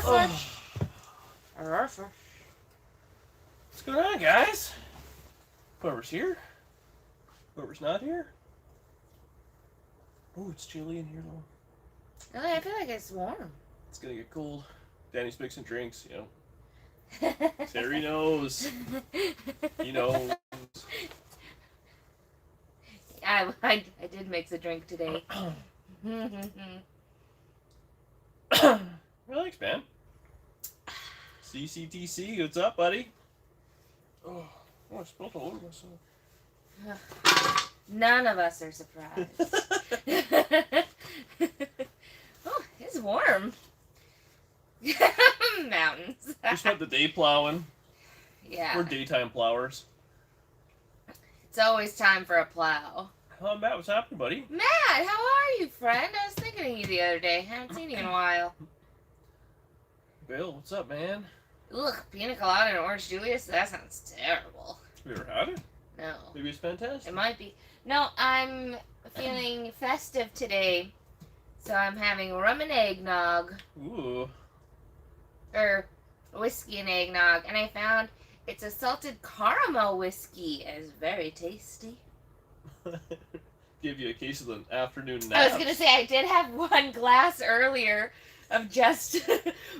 Arfa. Arfa. What's going on, guys? Whoever's here. Whoever's not here. Oh, it's chilly in here, though. Oh, I feel like it's warm. It's gonna get cold. Danny's mixing drinks, you know. Terry knows. He knows. I did mix a drink today. Relax, man. CCTC, what's up, buddy? Oh, I spilled all over myself. None of us are surprised. Oh, it's warm. Mountains. We spent the day plowing. Yeah. We're daytime plowers. It's always time for a plow. Hello, Matt. What's happening, buddy? Matt, how are you, friend? I was thinking of you the other day. Haven't seen you in a while. Bill, what's up, man? Ugh, pina colada and orange Julius? That sounds terrible. Have you ever had it? No. Maybe it's fantastic. It might be. No, I'm feeling festive today. So I'm having rum and eggnog. Ooh. Or whiskey and eggnog. And I found it's a salted caramel whiskey. It's very tasty. Give you a case of the afternoon nap. I was going to say, I did have one glass earlier of just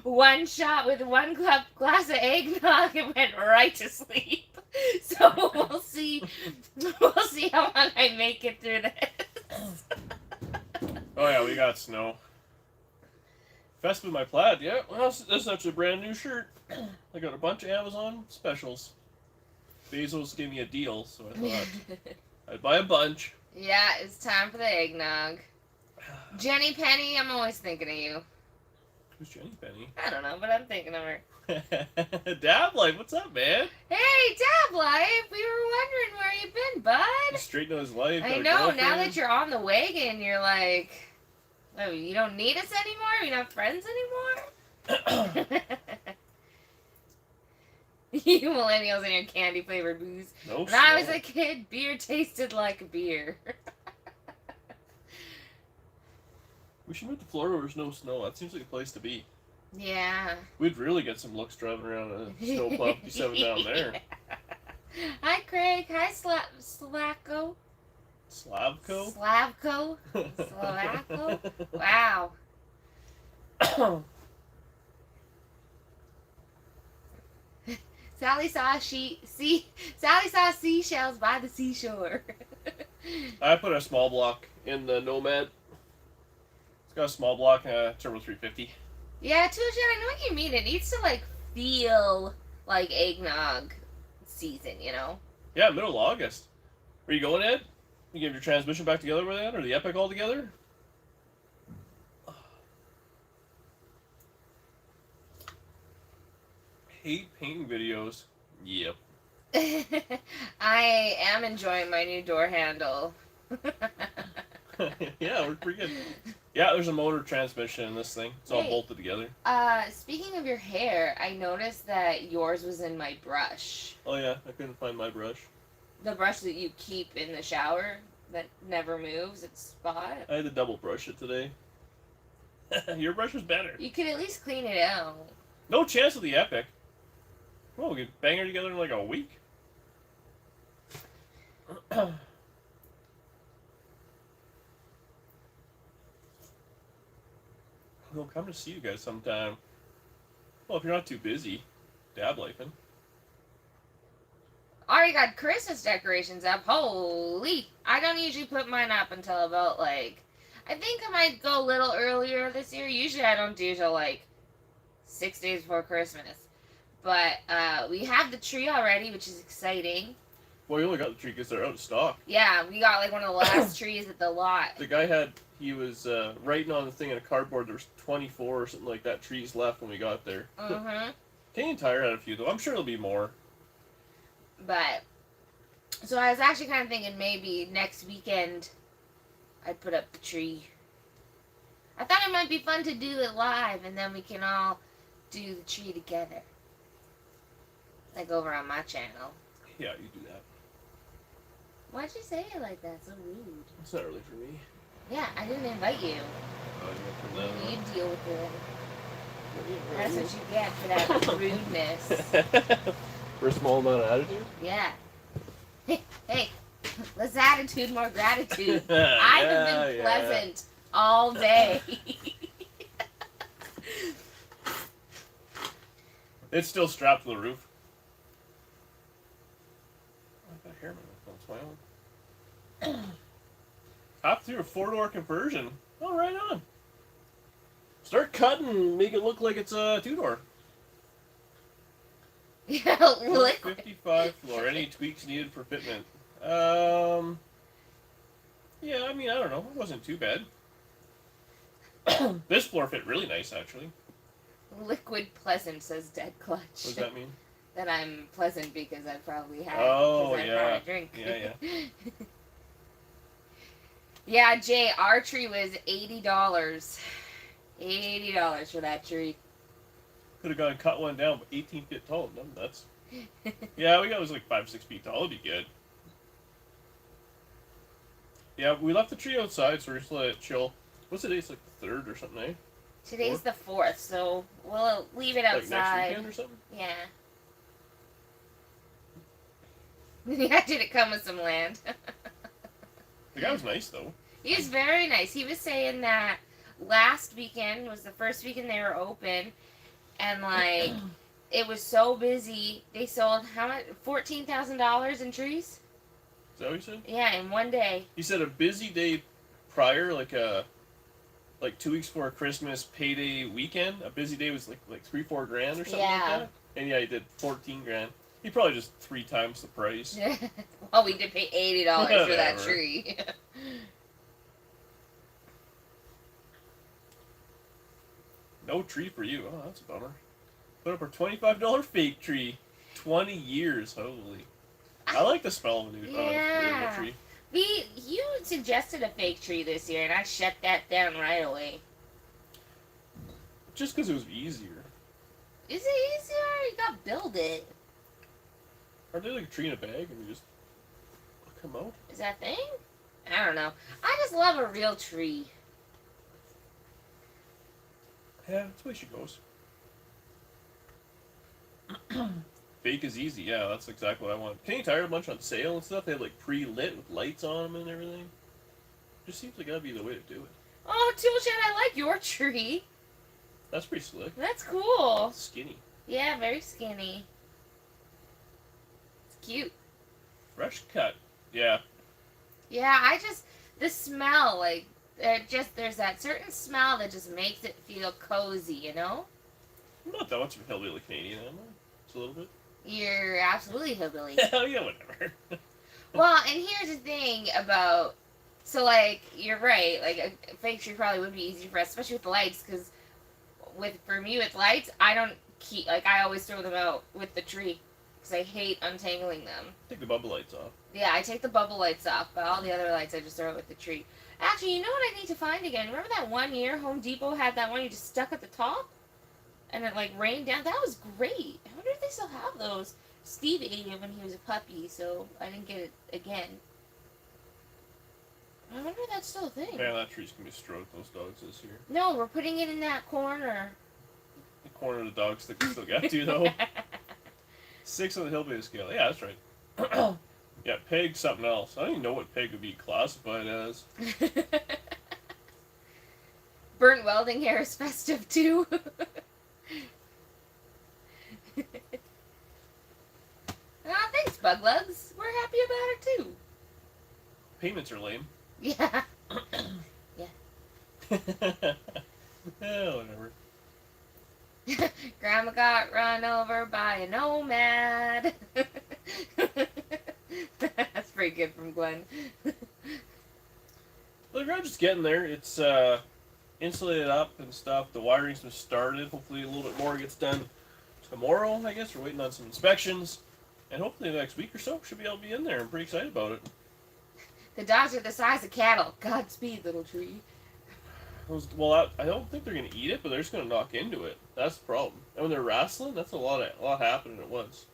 one shot with one glass of eggnog and went right to sleep. So we'll see how long I make it through this. Oh yeah, we got snow. Festive with my plaid, yeah. Well, this is actually a brand new shirt. I got a bunch of Amazon specials. Bezos gave me a deal, so I thought I'd buy a bunch. Yeah, it's time for the eggnog. Jenny Penny, I'm always thinking of you. Who's Jenny Penny? I don't know, but I'm thinking of her. Dab Life, what's up, man? Hey, Dab Life, we were wondering where you've been, bud. He's straightening his life. I know, now that you're on the wagon, you're like, oh, you don't need us anymore? You're not friends anymore? You millennials and your candy-flavored booze. No When snow. I was a kid, beer tasted like beer. We should move to Florida where there's no snow. That seems like a place to be. Yeah. We'd really get some looks driving around a snowplow 57 down there. Yeah. Hi, Craig. Hi, Slavko. Slavko? Slavko? Slavko? Wow. Sally saw seashells by the seashore. I put a small block in the Nomad. It's got a small block, Turbo 350. Yeah, Tujan, I know what you mean. It needs to, like, feel like eggnog season, you know? Yeah, middle of August. Where you going, Ed? You give your transmission back together with that, or the Epic all together? Hate painting videos. Yep. I am enjoying my new door handle. Yeah, we're pretty good. Yeah, there's a motor transmission in this thing. It's all Hey. bolted together. Speaking of your hair, I noticed that yours was in my brush. Oh yeah, I couldn't find my brush. The brush that you keep in the shower that never moves its spot. I had to double brush it today. Your brush is better. You could at least clean it out. No chance with the Epic. Well, we could bang her together in like a week. We'll come to see you guys sometime. Well, if you're not too busy, dab lifing. Already got Christmas decorations up. Holy! I don't usually put mine up until about, like, I think I might go a little earlier this year. Usually I don't do till, like, 6 days before Christmas. But we have the tree already, which is exciting. Well, you only got the tree because they're out of stock. Yeah, we got, like, one of the last trees at the lot. The guy he was writing on the thing in a cardboard. There was 24 or something like that trees left when we got there. Mm-hmm. Canadian Tire had a few, though. I'm sure there'll be more. But, so I was actually kind of thinking maybe next weekend I'd put up the tree. I thought it might be fun to do it live, and then we can all do the tree together. Like over on my channel. Yeah, you do that. Why'd you say it like that? So rude. It's not really for me. Yeah, I didn't invite you. Oh, you You deal with it. That's what you get for that rudeness. For a small amount of attitude? Yeah. Hey, less attitude, more gratitude. I have been pleasant all day. It's still strapped to the roof. I've got hair in my mouth. That's my own. Half through a 4-door conversion. Oh, right on. Start cutting and make it look like it's a 2-door. Yeah, liquid. 55 floor. Any tweaks needed for fitment? Yeah, I mean, I don't know. It wasn't too bad. This floor fit really nice, actually. Liquid pleasant, says Dead Clutch. What does that mean? That I'm pleasant because I probably had. Oh, because yeah. I had a drink. Yeah. Yeah, Jay, our tree was $80. $80 for that tree. Could have gone and cut one down, but 18 feet tall. No, that's. Yeah, we got it was like 5-6 feet tall. It'd be good. Yeah, we left the tree outside, so we're just let it chill. What's the day? It's like the 3rd or something, eh? Today's the 4th, so we'll leave it outside. Like next weekend or something? Yeah. Yeah, did it come with some land? The guy was nice, though. He was very nice. He was saying that last weekend was the first weekend they were open, and like it was so busy. They sold how much? $14,000 in trees. Is that what he said? Yeah, in one day. He said a busy day prior, like 2 weeks before Christmas payday weekend. A busy day was like $3-4 grand or something like that. And yeah, he did 14 grand. He probably just 3 times the price. Well, we did pay $80 for that tree. No tree for you. Oh, that's a bummer. Put up a $25 fake tree. 20 years. Holy. I like the smell of a new tree. You suggested a fake tree this year, and I shut that down right away. Just because it was easier. Is it easier? You gotta build it. Are they like a tree in a bag and you just come out? Is that a thing? I don't know. I just love a real tree. Yeah, that's the way she goes. Fake is easy, yeah, that's exactly what I want. Canadian Tire had a bunch on sale and stuff. They have like pre-lit with lights on them and everything. Just seems like that'd be the way to do it. Oh, Toolshed, I like your tree. That's pretty slick. That's cool. It's skinny. Yeah, very skinny. It's cute. Fresh cut. Yeah. Yeah, the smell, like, there's that certain smell that just makes it feel cozy, you know? I'm not that much of a hillbilly Canadian, am I? Just a little bit. You're absolutely hillbilly. Hell yeah, whatever. Well, and here's the thing about, so like, you're right, like a fake tree probably would be easy for us, especially with the lights, because for me with lights, I don't keep, like, I always throw them out with the tree, because I hate untangling them. Take the bubble lights off. Yeah, I take the bubble lights off, but all the other lights I just throw out with the tree. Actually, you know what I need to find again? Remember that one year Home Depot had that one you just stuck at the top? And it like rained down? That was great. I wonder if they still have those. Steve ate it when he was a puppy, so I didn't get it again. I wonder if that's still a thing. Man, that tree's gonna be destroyed with those dogs this year. No, we're putting it in that corner. The corner of the dog stick we still got to, though. 6 on the hillbilly scale. Yeah, that's right. Yeah, peg something else. I don't even know what peg would be classified as. Burnt welding hair is festive, too. Oh, thanks, Buglugs. We're happy about it, too. Payments are lame. Yeah. Whatever. Grandma got run over by a Nomad. That's pretty good from Glenn. The garage is getting there. It's insulated up and stuff. The wiring's been started. Hopefully a little bit more gets done tomorrow, I guess. We're waiting on some inspections. And hopefully the next week or so, should be able to be in there. I'm pretty excited about it. The dogs are the size of cattle. Godspeed, little tree. Well, I don't think they're going to eat it, but they're just going to knock into it. That's the problem. And when they're wrestling, that's a lot happening at once.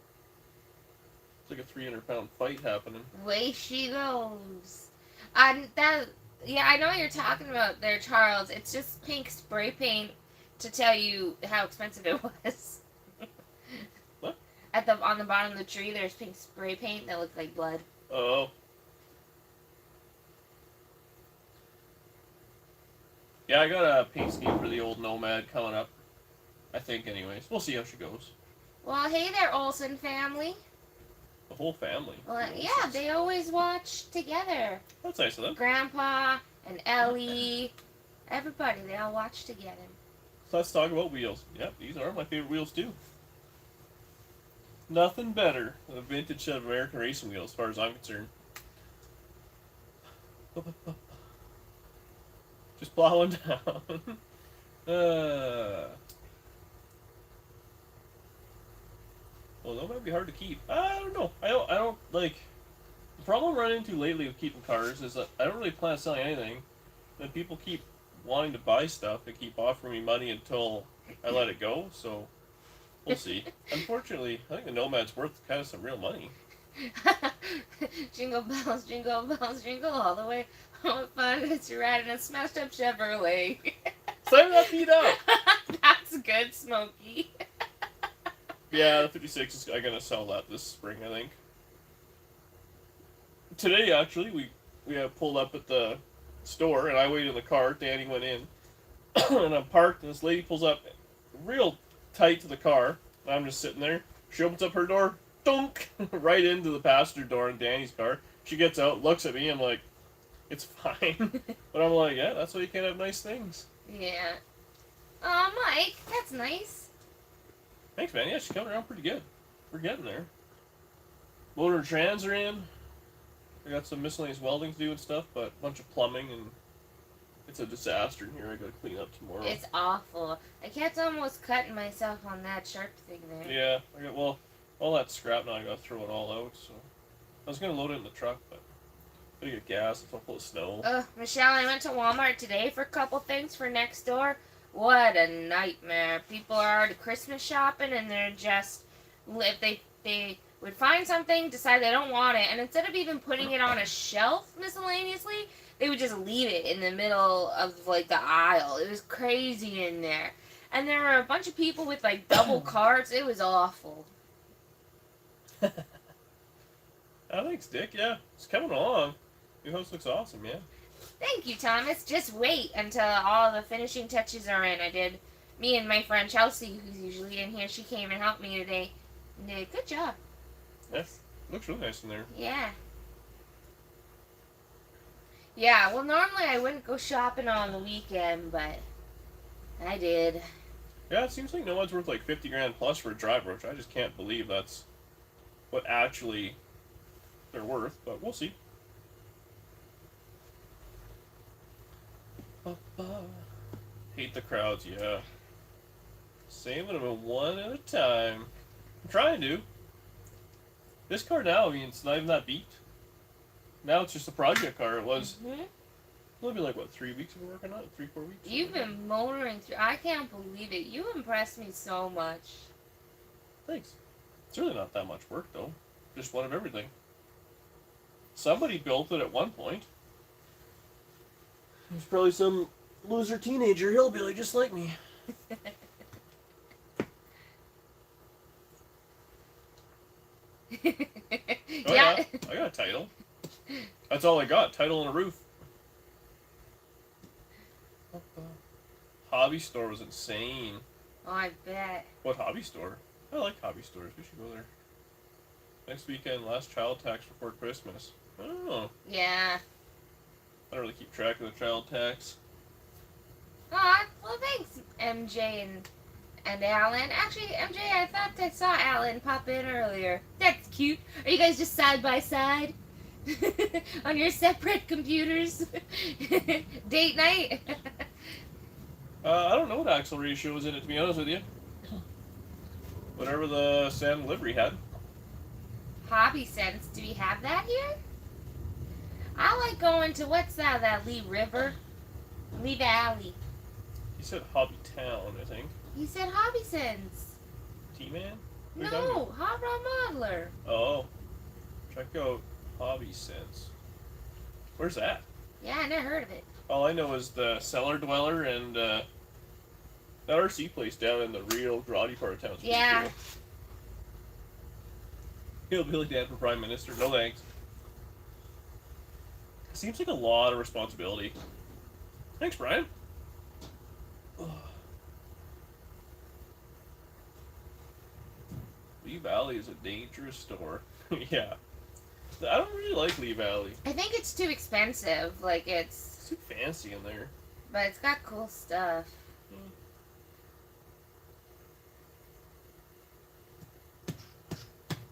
It's like a 300-pound fight happening. Way she goes. Yeah, I know what you're talking about there, Charles. It's just pink spray paint to tell you how expensive it was. What? On the bottom of the tree, there's pink spray paint that looked like blood. Oh. Yeah, I got a paint scheme for the old Nomad coming up. I think, anyways. We'll see how she goes. Well, hey there, Olsen family. The whole family. Well, yeah, they always watch together. That's nice of them. Grandpa and Ellie, everybody, they all watch together. So let's talk about wheels. Yep, these are my favorite wheels too. Nothing better than a vintage set of American racing wheels, as far as I'm concerned. Just plowing down. Well, that might be hard to keep. I don't know. I don't like. The problem I'm running into lately with keeping cars is that I don't really plan on selling anything. Then people keep wanting to buy stuff and keep offering me money until I let it go. So we'll see. Unfortunately, I think the Nomad's worth kind of some real money. Jingle bells, jingle all the way. What fun it is to ride in a smashed up Chevrolet. Slam that beat up. That's good, Smokey. Yeah, the 56 is I'm gonna sell that this spring, I think. Today, actually, we pulled up at the store, and I waited in the car. Danny went in, and I'm parked, and this lady pulls up real tight to the car. And I'm just sitting there. She opens up her door, dunk, right into the passenger door in Danny's car. She gets out, looks at me. I'm like, it's fine. But I'm like, yeah, that's why you can't have nice things. Yeah. Aw, Mike, that's nice. Thanks, man. Yeah, she's coming around pretty good. We're getting there. Motor and trans are in. I got some miscellaneous welding to do and stuff, but a bunch of plumbing, and it's a disaster in here. I gotta clean up tomorrow. It's awful. I kept almost cutting myself on that sharp thing there. Yeah, I got, well, all that scrap now, I gotta throw it all out, so. I was gonna load it in the truck, but I gotta get gas, it's all full of snow. Michelle, I went to Walmart today for a couple things for next door. What a nightmare. People are already Christmas shopping, and they're just, if they would find something, decide they don't want it, and instead of even putting it on a shelf miscellaneously, they would just leave it in the middle of, like, the aisle. It was crazy in there. And there were a bunch of people with, like, double carts. It was awful. Thanks, Dick. Yeah, it's coming along. Your house looks awesome, yeah. Thank you, Thomas. Just wait until all the finishing touches are in. Me and my friend Chelsea, who's usually in here, she came and helped me today. And did a good job. Yeah, looks really nice in there. Yeah. Yeah, well, normally I wouldn't go shopping on the weekend, but I did. Yeah, it seems like Nomad's worth like 50 grand plus for a driver, which I just can't believe that's what actually they're worth, but we'll see. Hate the crowds, yeah. Saving them one at a time. I'm trying to. This car now, I mean, it's not even that beat. Now it's just a project car. It was. It'll be like, what, 3 weeks of working on it? 3-4 weeks? You've been motoring through. I can't believe it. You impressed me so much. Thanks. It's really not that much work, though. Just one of everything. Somebody built it at one point. There's probably some loser teenager hillbilly just like me. Oh yeah, I got a title. That's all I got. Title and a roof. Hobby store was insane. Oh, I bet. What hobby store? I like hobby stores. We should go there. Next weekend, last child tax before Christmas. Oh. Yeah. I don't really keep track of the child tax. Aw, well, thanks, MJ and Alan. Actually, MJ, I thought I saw Alan pop in earlier. That's cute. Are you guys just side by side? On your separate computers? Date night? I don't know what axle ratio was in it, to be honest with you. Whatever the Sam livery had. Hobby Sense. Do we have that here? I like going to, what's that Lee River? Lee Valley. He said Hobby Town, I think. He said Hobby Sense. T-Man? No, Hot Rod Modeler. Oh. Check out Hobby Sense. Where's that? Yeah, I never heard of it. All I know is the Cellar Dweller and That RC place down in the real grotty part of town is pretty Yeah. cool. Hillbilly dad for prime minister. No thanks. Seems like a lot of responsibility. Thanks, Brian. Lee Valley is a dangerous store. Yeah. I don't really like Lee Valley. I think it's too expensive. Like, it's... It's too fancy in there. But it's got cool stuff.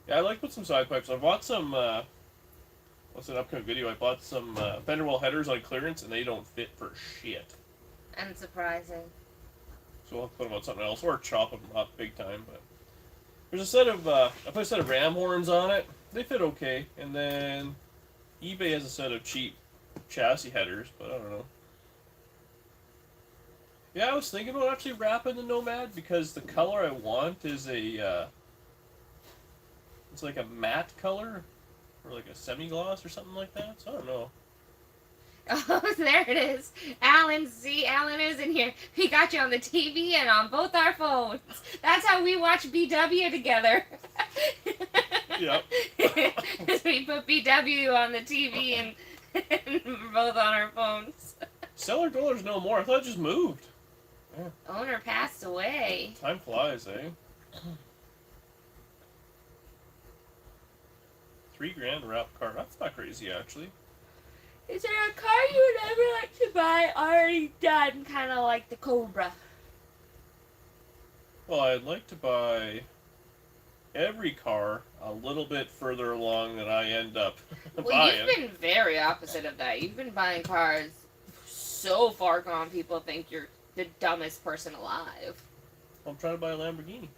Yeah, I like put some side pipes. I bought some, what's an upcoming video? I bought some fender well headers on clearance, and they don't fit for shit. Unsurprising. So we'll have to put them on something else, or chop them up big time. But there's a set of, I put a set of ram horns on it. They fit okay. And then eBay has a set of cheap chassis headers, but I don't know. Yeah, I was thinking about actually wrapping the Nomad, because the color I want is a, it's like a matte color, or like a semi-gloss or something like that, so I don't know. Oh, there it is. Alan, see, Alan is in here. We got you on the TV and on both our phones. That's how we watch BW together. Yep. We put BW on the TV and we're both on our phones. Cellar Dwellers no more. I thought it just moved. Owner passed away. Time flies, eh? $3,000 to wrap a car. That's not crazy, actually. Is there a car you would ever like to buy already done, kind of like the Cobra? Well, I'd like to buy every car a little bit further along than I end up buying. You've been very opposite of that. You've been buying cars so far gone, people think you're the dumbest person alive. I'm trying to buy a Lamborghini.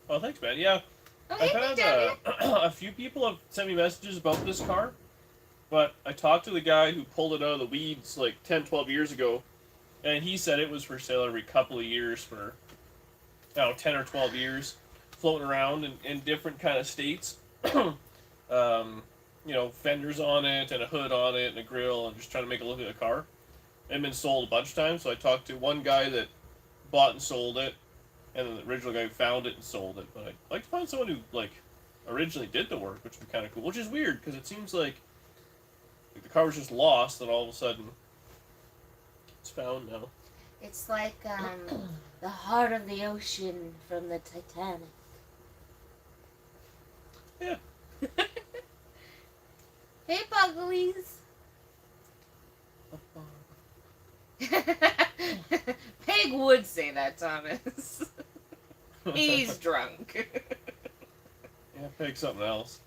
Oh, thanks, man. Yeah, Okay, I've had a few people have sent me messages about this car, but I talked to the guy who pulled it out of the weeds like 10, 12 years ago, and he said it was for sale every couple of years for, 10 or 12 years, floating around in different kind of states. Fenders on it, and a hood on it, and a grill, and just trying to make a look at the car. And been sold a bunch of times, so I talked to one guy that bought and sold it, and then the original guy who found it and sold it. But I'd like to find someone who, originally did the work, which would be kind of cool. Which is weird, because it seems like the car was just lost, and all of a sudden, it's found now. It's like the heart of the ocean from the Titanic. Yeah. Hey, Pugglies. Peg would say that, Thomas. He's drunk. Yeah, pick something else.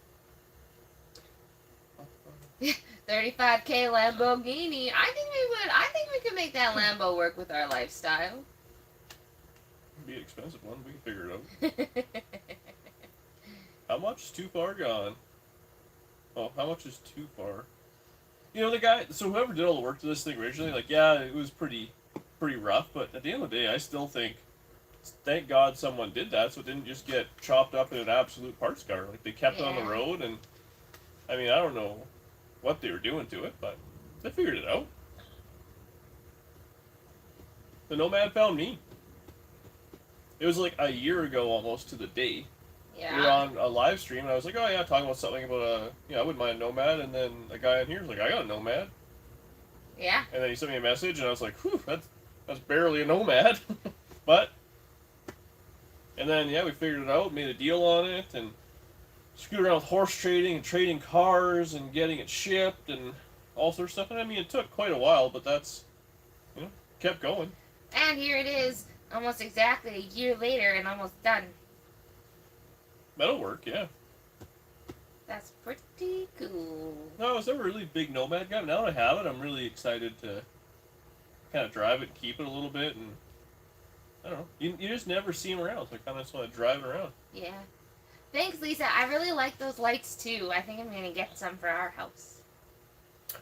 35K Lamborghini. I think we could make that Lambo work with our lifestyle. It'd be an expensive one. We can figure it out. How much is too far gone? Oh, how much is too far? The guy, so whoever did all the work to this thing originally, it was pretty rough, but at the end of the day, I still think, thank God someone did that, so it didn't just get chopped up in an absolute parts car. They kept it on the road, and, I don't know what they were doing to it, but they figured it out. The Nomad found me. It was a year ago almost to the day. Yeah. We were on a live stream, and I was like, oh yeah, talking about something about I wouldn't mind a Nomad, and then a guy in here was like, I got a Nomad. Yeah. And then he sent me a message, and I was like, whew, that's barely a Nomad. But, and then, we figured it out, made a deal on it, and screwed around with horse trading, and trading cars, and getting it shipped, and all sorts of stuff. And it took quite a while, but that's, kept going. And here it is, almost exactly a year later, and almost done. That'll work, yeah. That's pretty cool. No, I was never a really big Nomad guy. Now that I have it, I'm really excited to kind of drive it and keep it a little bit. And I don't know. You just never see them around, so I kind of just want to drive it around. Yeah. Thanks, Lisa. I really like those lights, too. I think I'm going to get some for our house.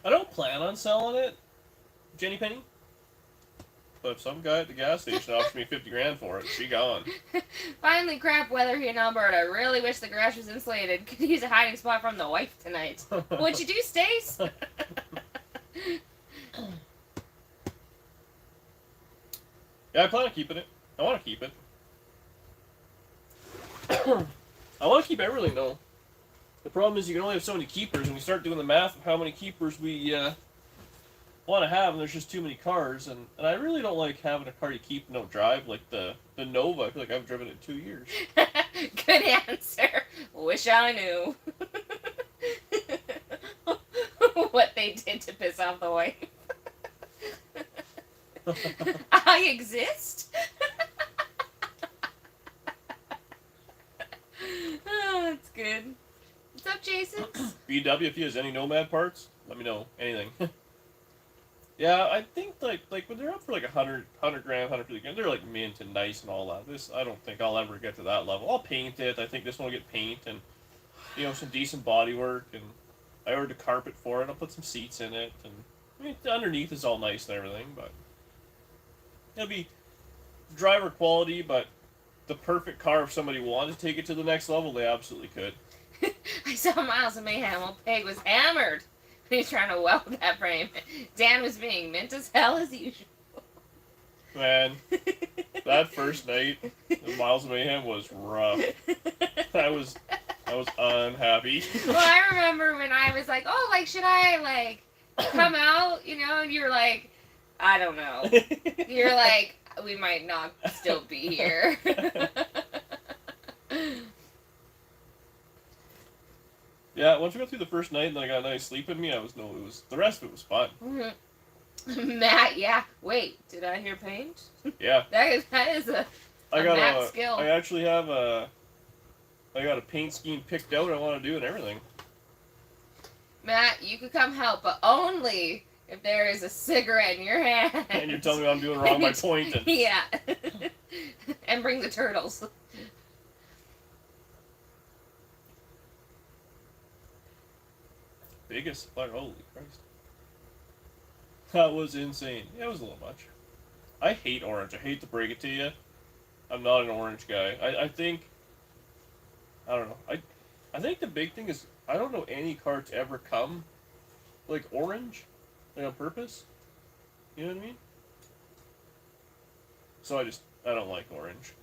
I don't plan on selling it, Jenny Penny. but if some guy at the gas station offers me 50 grand for it, she gone. Finally, crap weather here in Alberta. I really wish the garage was insulated. Could use a hiding spot from the wife tonight. What'd you do, Stace? Yeah, I plan on keeping it. I want to keep it. I want to keep everything, though. The problem is you can only have so many keepers, and we start doing the math of how many keepers we want to have, and there's just too many cars, and I really don't like having a car you keep and don't drive, like the Nova. I feel like I've driven it 2 years. Good answer. Wish I knew. What they did to piss off the wife. I exist? Oh, that's good. What's up, Jason? BW, if he has any Nomad parts, let me know. Anything. Yeah, I think like when they're up for like 100 grand, 150 grand, they're like mint and nice and all that. This, I don't think I'll ever get to that level. I'll paint it. I think this one will get paint and, you know, some decent body work, and I ordered a carpet for it. I'll put some seats in it, and I mean, underneath is all nice and everything, but it'll be driver quality, but the perfect car if somebody wanted to take it to the next level, they absolutely could. I saw Miles and Mayhem while Peg was hammered. He's trying to weld that frame. Dan was being mint as hell as usual. Man, that first night of Miles and Mayhem was rough. I was unhappy. Well, I remember when I was like, oh, like, should I, like, come out, you know? And you were like, I don't know. You're like, we might not still be here. Yeah, once we got through the first night and then I got a nice sleep in me, the rest of it was fun. Matt, yeah. Wait, did I hear paint? Yeah. that is a Matt skill. I actually have I got a paint scheme picked out I want to do and everything. Matt, you could come help, but only if there is a cigarette in your hand. And you're telling me I'm doing wrong by pointing. Yeah. And bring the turtles. Biggest supplier, holy Christ. That was insane. Yeah, it was a little much. I hate orange. I hate to break it to you. I'm not an orange guy. I think, I don't know. I think the big thing is, I don't know any car to ever come, like, orange, like, on purpose. You know what I mean? So I don't like orange.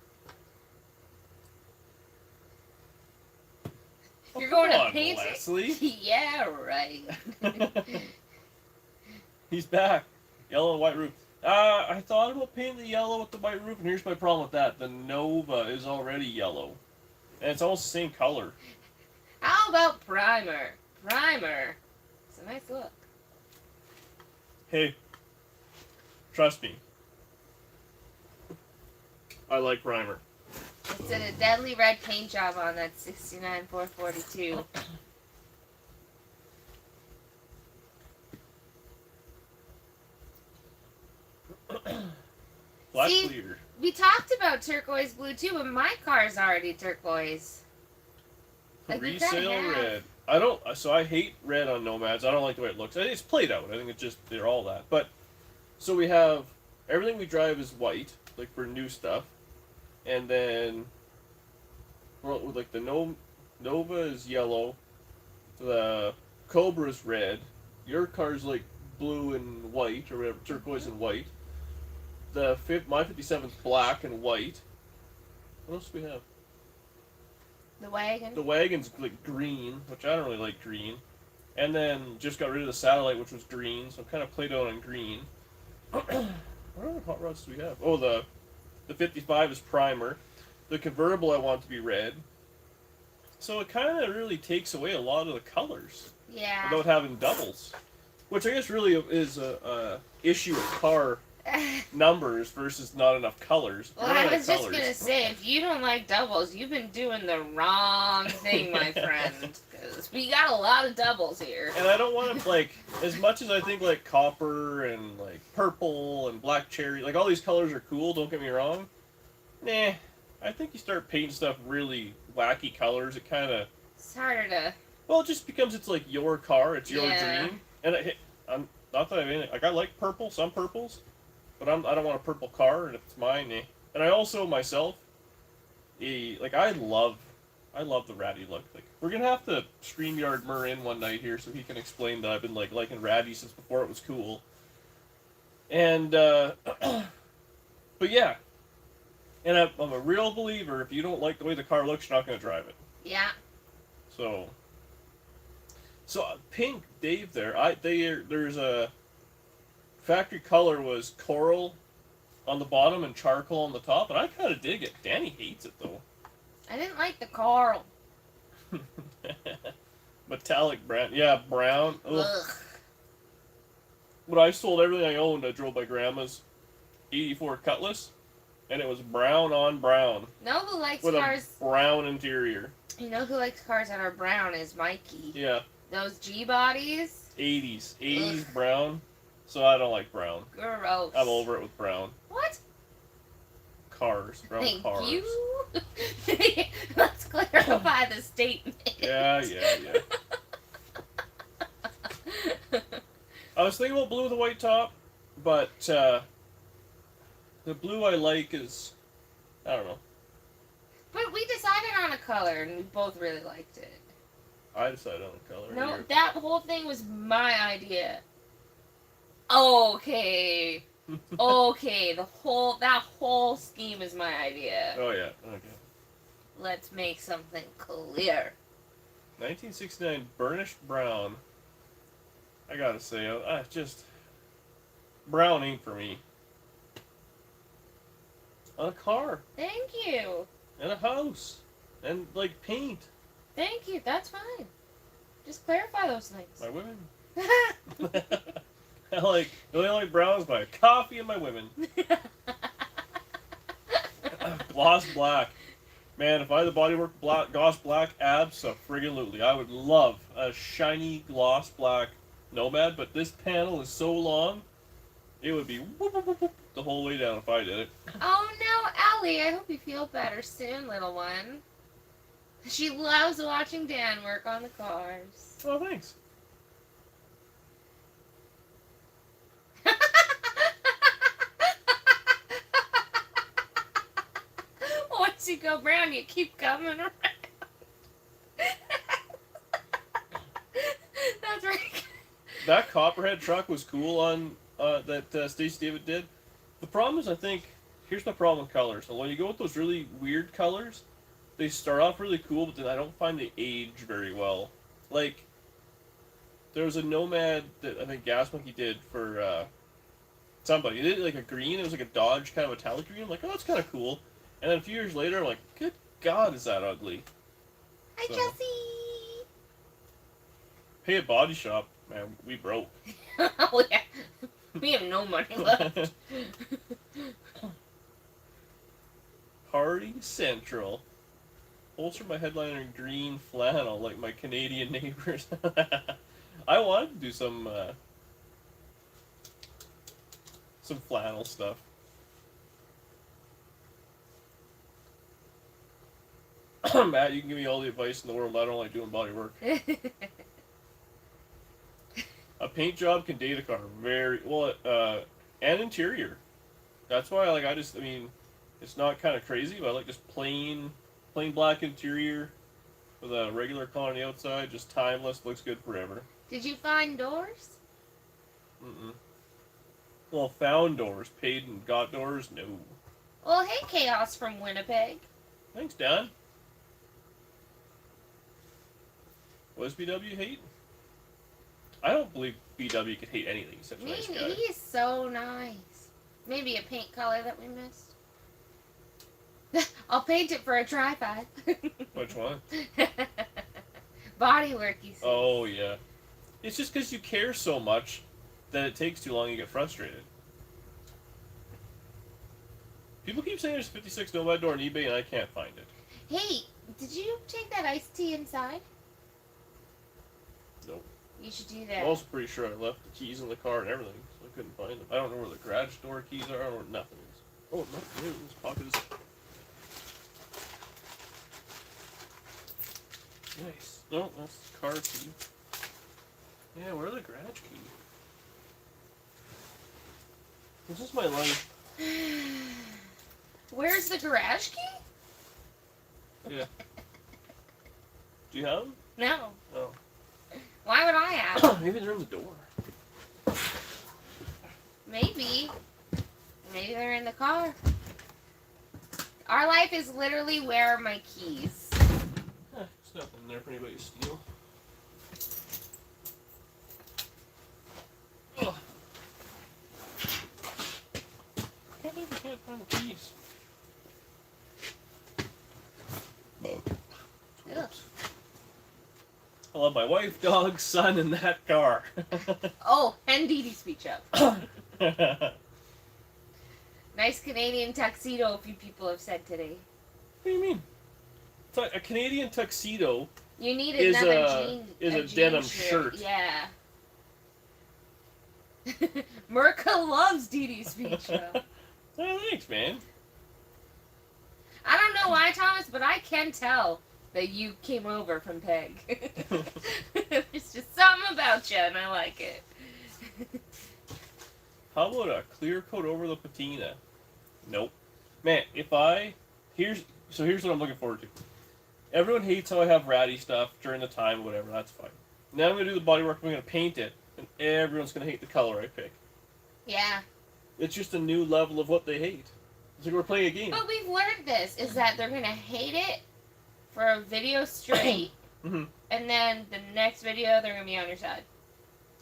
You're going to on, paint Leslie. it? Yeah, right. He's back. Yellow and white roof. I thought about painting the yellow with the white roof, and here's my problem with that. The Nova is already yellow. And it's almost the same color. How about primer? Primer. It's a nice look. Hey, trust me. I like primer. It said a deadly red paint job on that 69,442. Black See, clear. we talked about turquoise blue too, but my car's already turquoise. Like, we kinda Resale have. red. I hate red on Nomads. I don't like the way it looks. It's played out. I think it's just, they're all that. But, so we have, everything we drive is white, like for new stuff. And then, well, like the Nova is yellow, the Cobra's red, your car's like blue and white, or whatever, turquoise and white. My 57's black and white. What else do we have? The wagon. The wagon's like green, which I don't really like green. And then just got rid of the satellite, which was green, so I'm kind of played out on green. What other hot rods do we have? Oh, the 55 is primer. The convertible I want to be red. So it kind of really takes away a lot of the colors. Yeah. Without having doubles. Which I guess really is a issue with car numbers versus not enough colors. Well, I was just gonna say, if you don't like doubles, you've been doing the wrong thing, my friend. Because we got a lot of doubles here. And I don't want to, like, as much as I think, like, copper and, like, purple and black cherry, like, all these colors are cool, don't get me wrong. Nah, I think you start painting stuff really wacky colors, it kind of... It's harder to... Well, it just becomes, it's like your car, it's your Yeah. dream. And I'm not that I mean, like, I like purple, some purples. But I don't want a purple car, and if it's mine, eh. And I also myself, like I love the ratty look. Like we're gonna have to StreamYard Mur in one night here so he can explain that I've been like liking ratty since before it was cool. And but yeah, and I'm a real believer. If you don't like the way the car looks, you're not gonna drive it. Yeah. So pink Dave there. There's a factory color was coral on the bottom and charcoal on the top, and I kind of dig it. Danny hates it though. I didn't like the Carl. Metallic brown, yeah, brown. Ugh. Ugh. When I sold everything I owned, I drove my grandma's '84 Cutlass, and it was brown on brown No, who likes with cars? a brown interior. You know who likes cars that are brown is Mikey. Yeah, Those G bodies. 80s Ugh. brown. So I don't like brown. Gross. I'm over it with brown. What? Cars, brown Thank cars. you. Let's clarify the statement. Yeah. I was thinking about blue with a white top, but the blue I like is, I don't know. But we decided on a color, and we both really liked it. I decided on the color. No, Here. that whole thing was my idea. Okay. Okay, that whole scheme is my idea. Oh yeah, okay. Let's make something clear. 1969 burnished brown. I gotta say, just brown ain't for me. On a car Thank you. and a house and like paint. Thank you. That's fine. Just clarify those things. My women. I like the only like browns my coffee and my women. Gloss black. Man, if I had the bodywork gloss black, abso-friggin-lutely. I would love a shiny gloss black Nomad, but this panel is so long, it would be whoop, whoop, whoop, whoop, the whole way down if I did it. Oh no, Allie, I hope you feel better soon, little one. She loves watching Dan work on the cars. Oh, thanks. Once you go brown, you keep coming around. That's right. That Copperhead truck was cool on that Stacey David did. The problem is, I think, here's my problem with colors. So when you go with those really weird colors, they start off really cool, but then I don't find they age very well. Like, there was a Nomad that I think Gas Monkey did for somebody. He did like a green. It was like a Dodge kind of metallic green. I'm like, oh, that's kind of cool. And then a few years later, I'm like, good God, is that ugly? Hi, So- Jessie. Pay a body shop, man. We broke. Oh yeah, we have no money left. Party Central. Holster my headliner in green flannel like my Canadian neighbors. I wanted to do some flannel stuff. Matt, you can give me all the advice in the world. I don't like doing body work. A paint job can date a car very well, and interior. That's why I mean, it's not kind of crazy, but I like just plain black interior with a regular color on the outside. Just timeless, looks good forever. Did you find doors? Mm-mm. Well, found doors, paid and got doors, no. Well, hey, Chaos from Winnipeg. Thanks, Dan. What does BW hate? I don't believe BW could hate anything except a nice guy. He is so nice. Maybe a paint color that we missed. I'll paint it for a tripod. Which one? Bodywork, you see. Oh, yeah. It's just because you care so much that it takes too long and you get frustrated. People keep saying there's a 56 Nomad door on eBay and I can't find it. Hey, did you take that iced tea inside? Nope. You should do I'm that. also pretty sure I left the keys in the car and everything, so I couldn't find them. I don't know where the garage door keys are. I don't know where nothing is. Oh, nothing is. This pocket is... Nice. No, that's the car key. Yeah, where's the garage key? This is my life. Where's the garage key? Yeah. Do you have them? No. Oh. Why would I have them? Maybe they're in the door. Maybe. Maybe they're in the car. Our life is literally where are my keys? There's nothing in there for anybody to steal. Ugh. I can't believe I can't find the keys. Ugh. I love my wife, dog, son, and that car. Oh, and Dee Dee's speech up. Nice Canadian tuxedo, a few people have said today. What do you mean? A Canadian tuxedo You need is another a jean denim shirt. Yeah. Merca loves Dee Dee's speech up. Oh, thanks, man. I don't know why, Thomas, but I can tell that you came over from Peg. There's just something about you, and I like it. How about a clear coat over the patina? Nope. Man, here's what I'm looking forward to. Everyone hates how I have ratty stuff during the time, whatever, that's fine. Now I'm going to do the bodywork, I'm going to paint it, and everyone's going to hate the color I pick. Yeah. It's just a new level of what they hate. It's like we're playing a game. But we've learned this, is that they're going to hate it for a video straight, Mm-hmm. and then the next video, they're going to be on your side.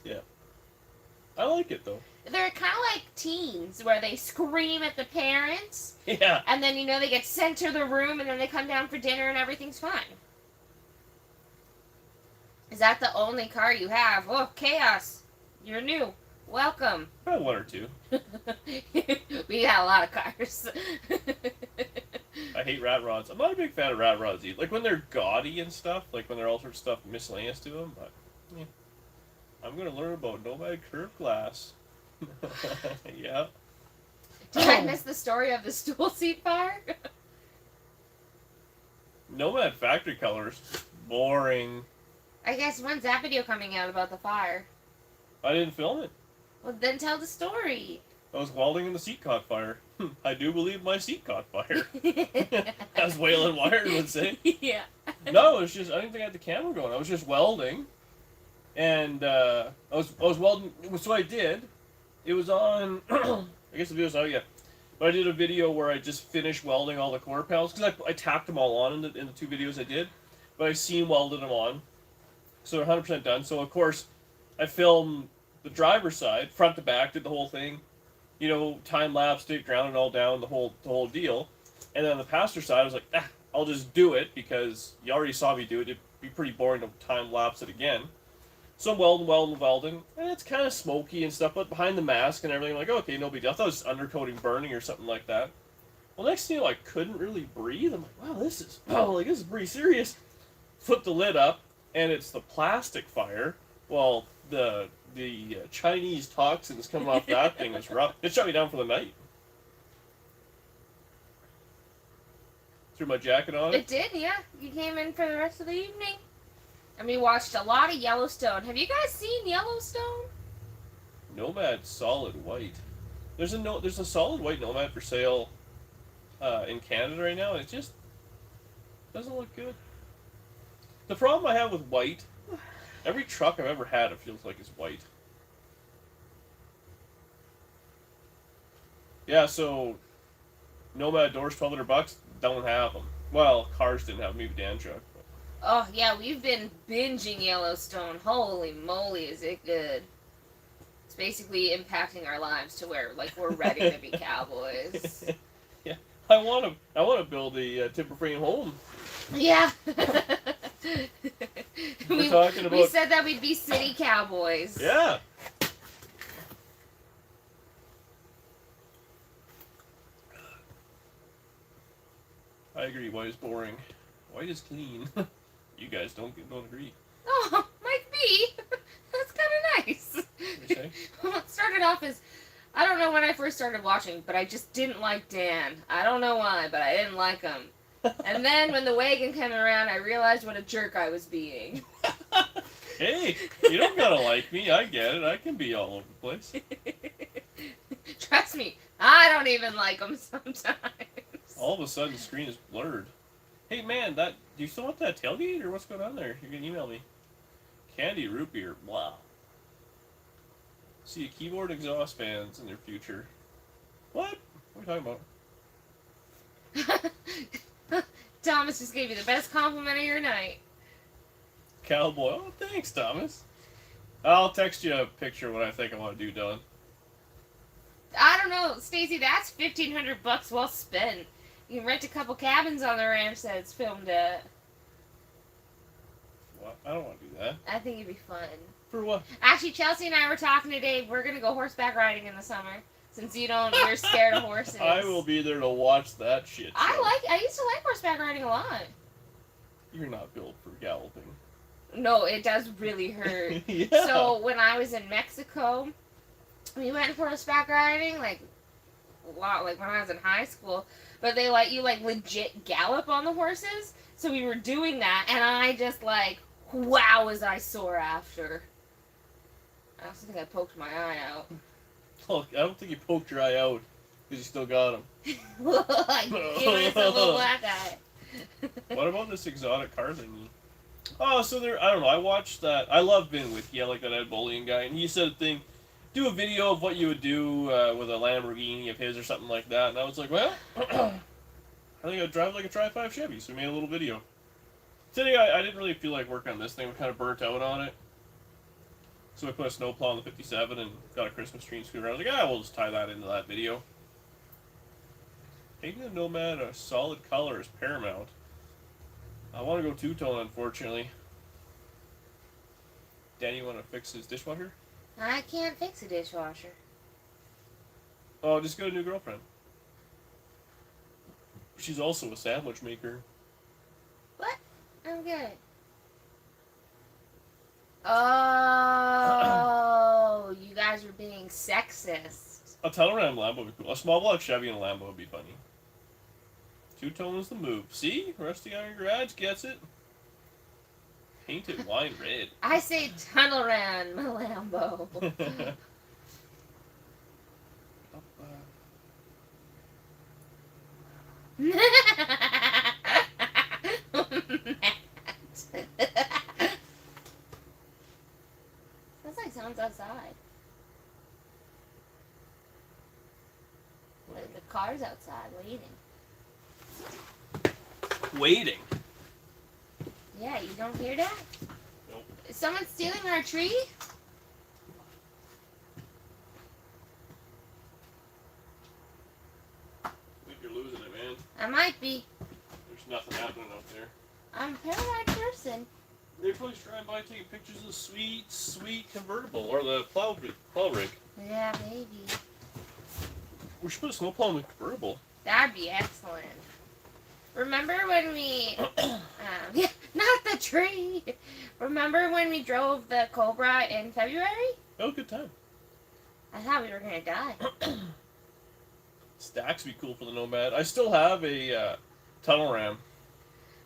Yeah. I like it, though. They're kind of like teens, where they scream at the parents, Yeah. and then, they get sent to the room, and then they come down for dinner, and everything's fine. Is that the only car you have? Oh, chaos. You're new. Welcome. Probably one or two. We got a lot of cars. I hate rat rods. I'm not a big fan of rat rods either. Like when they're gaudy and stuff, like when they're all sorts of stuff miscellaneous to them, but yeah. I'm going to learn about Nomad curved glass. Yeah. Did I miss the story of the stool seat fire? Nomad factory colors. Boring. I guess when's that video coming out about the fire? I didn't film it. Well, then tell the story. I was welding and the seat caught fire. I do believe my seat caught fire. As Waylon Wire would say. Yeah. No, it was just, I didn't think I had the camera going. I was just welding. And I was welding. So I did. It was on, I guess the video's out yet. But I did a video where I just finished welding all the quarter panels. Because I tacked them all on in the 2 videos I did. But I seam welded them on. So they're 100% done. So of course, I filmed the driver's side, front to back, did the whole thing. Time lapsed it, ground it all down, the whole deal. And then on the passenger side, I was like, I'll just do it because you already saw me do it. It'd be pretty boring to time lapse it again. So I'm welding, and it's kind of smoky and stuff, but behind the mask and everything, I'm like, okay, no big deal. I thought it was undercoating burning or something like that. Well, next thing you know, I couldn't really breathe. I'm like, wow, this is pretty serious. Flip the lid up, and it's the plastic fire. Well, the Chinese toxins coming off that thing was rough. It shut me down for the night. Threw my jacket on It did, yeah. You came in for the rest of the evening. And we watched a lot of Yellowstone. Have you guys seen Yellowstone? Nomad solid white. There's a solid white Nomad for sale in Canada right now, and it just doesn't look good. The problem I have with white, every truck I've ever had, it feels like is white. Yeah, so Nomad doors, $1,200. Don't have them. Well, cars didn't have them. Maybe Dan truck. Oh, yeah, we've been binging Yellowstone. Holy moly, is it good. It's basically impacting our lives to where, we're ready to be cowboys. Yeah, I want to build a timber frame home. Yeah. We're talking about... We said that we'd be city cowboys. Yeah. I agree. White is boring. White is clean. You guys don't agree. Oh, might be. That's kind of nice. What do you say? Well, it started off as, I don't know when I first started watching, but I just didn't like Dan. I don't know why, but I didn't like him. And then when the wagon came around, I realized what a jerk I was being. Hey, you don't gotta like me. I get it. I can be all over the place. Trust me, I don't even like them sometimes. All of a sudden, the screen is blurred. Hey man, do you still want that tailgate or what's going on there? You can email me. Candy root beer, blah. See keyboard exhaust fans in their future. What? What are you talking about? Thomas just gave you the best compliment of your night. Cowboy. Oh, thanks, Thomas. I'll text you a picture of what I think I want to do, Dylan. I don't know, Stacy. That's $1,500 well spent. You can rent a couple cabins on the ranch that it's filmed at. What? I don't want to do that. I think it'd be fun. For what? Actually, Chelsea and I were talking today. We're gonna go horseback riding in the summer. Since you're scared of horses. I will be there to watch that shit. I used to like horseback riding a lot. You're not built for galloping. No, it does really hurt. Yeah. So when I was in Mexico, we went horseback riding like a lot, like when I was in high school. But they let you like legit gallop on the horses. So we were doing that, and I just like, wow, was I sore after. I also think I poked my eye out. Look, I don't think you poked your eye out because you still got him. Like, give myself a black eye. What about this exotic car thingy? Oh, so I don't know, I watched that. I love being with you, like that Ed Bullion guy, and he said a thing, do a video of what you would do with a Lamborghini of his or something like that, and I was like, well, I think I'd drive like a Tri-5 Chevy, so we made a little video. Today, I didn't really feel like working on this thing, we kind of burnt out on it. So I put a snowplow on the 57 and got a Christmas tree and scooter. I was like, we'll just tie that into that video. Painting the Nomad a solid color is paramount. I want to go two-tone, unfortunately. Danny, you want to fix his dishwasher? I can't fix a dishwasher. Oh, just get a new girlfriend. She's also a sandwich maker. What? I'm good. Oh, you guys are being sexist. A Telegram Lambo would be cool. A small block Chevy and a Lambo would be funny. Two-tone is the move. See? Rusty Iron Garage gets it. Paint it wine red. I say tunnel around my Lambo. Sounds like someone's outside. The car's outside waiting. Waiting. Yeah, you don't hear that? Nope. Is someone stealing our tree? I think you're losing it, man. I might be. There's nothing happening out there. I'm a paranoid person. They're probably trying by taking pictures of the sweet convertible or the plow rig. Yeah, maybe. We should put a snowplow in the convertible. That'd be excellent. Remember when we... yeah, not the tree. Remember when we drove the Cobra in February? Oh, good time. I thought we were going to die. Stacks would be cool for the Nomad. I still have a tunnel ram.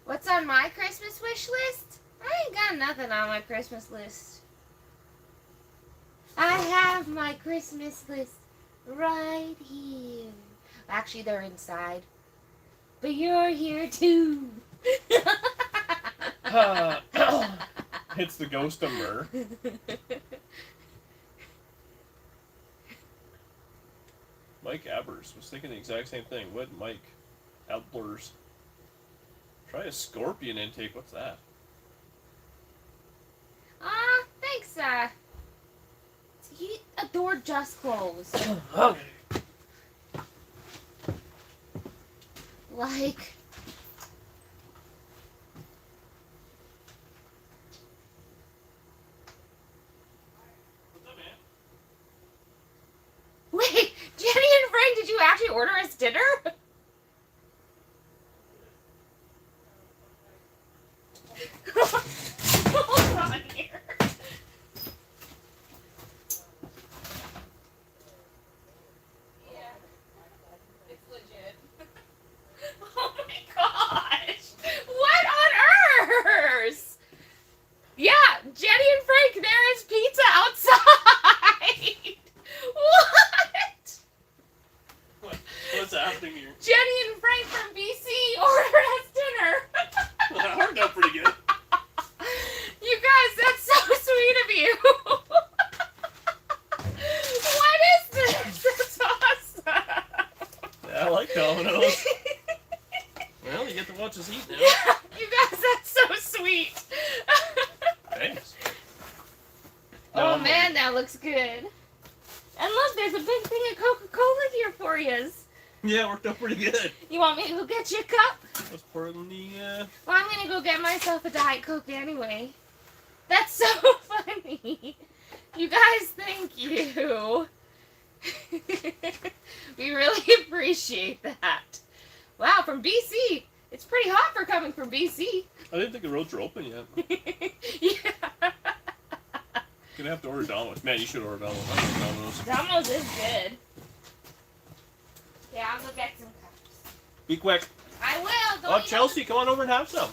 What's on my Christmas wish list? I ain't got nothing on my Christmas list. I have my Christmas list right here. Actually, they're inside. But you're here too. It's the ghost of Myrrh. Mike Abbers was thinking the exact same thing. What Mike? Outblurs. Try a scorpion intake. What's that? Thanks, a door just closed. Okay. Like... What's up, man? Wait, Jenny and Frank, did you actually order us dinner? Hold on here. Yeah, it's legit. Oh my gosh! What on earth? Yeah, Jenny and Frank, there is pizza outside! What? Domino's. Well, you get to watch us eat now. Yeah, you guys, that's so sweet. Thanks. Oh man, that looks good. And look, there's a big thing of Coca-Cola here for you. Yeah, it worked out pretty good. You want me to go get you a cup? Let's pour it in the, Well, I'm gonna go get myself a Diet Coke anyway. That's so funny. You guys, thank you. We really appreciate that. Wow, from BC. It's pretty hot for coming from BC. I didn't think the roads were open yet. Yeah. Gonna have to order Domino's. Man, you should order Domino's. I love Domino's. Domino's is good. Yeah, I'll go get some cups. Be quick. I will. Don't Oh, you Chelsea, come on over and have some.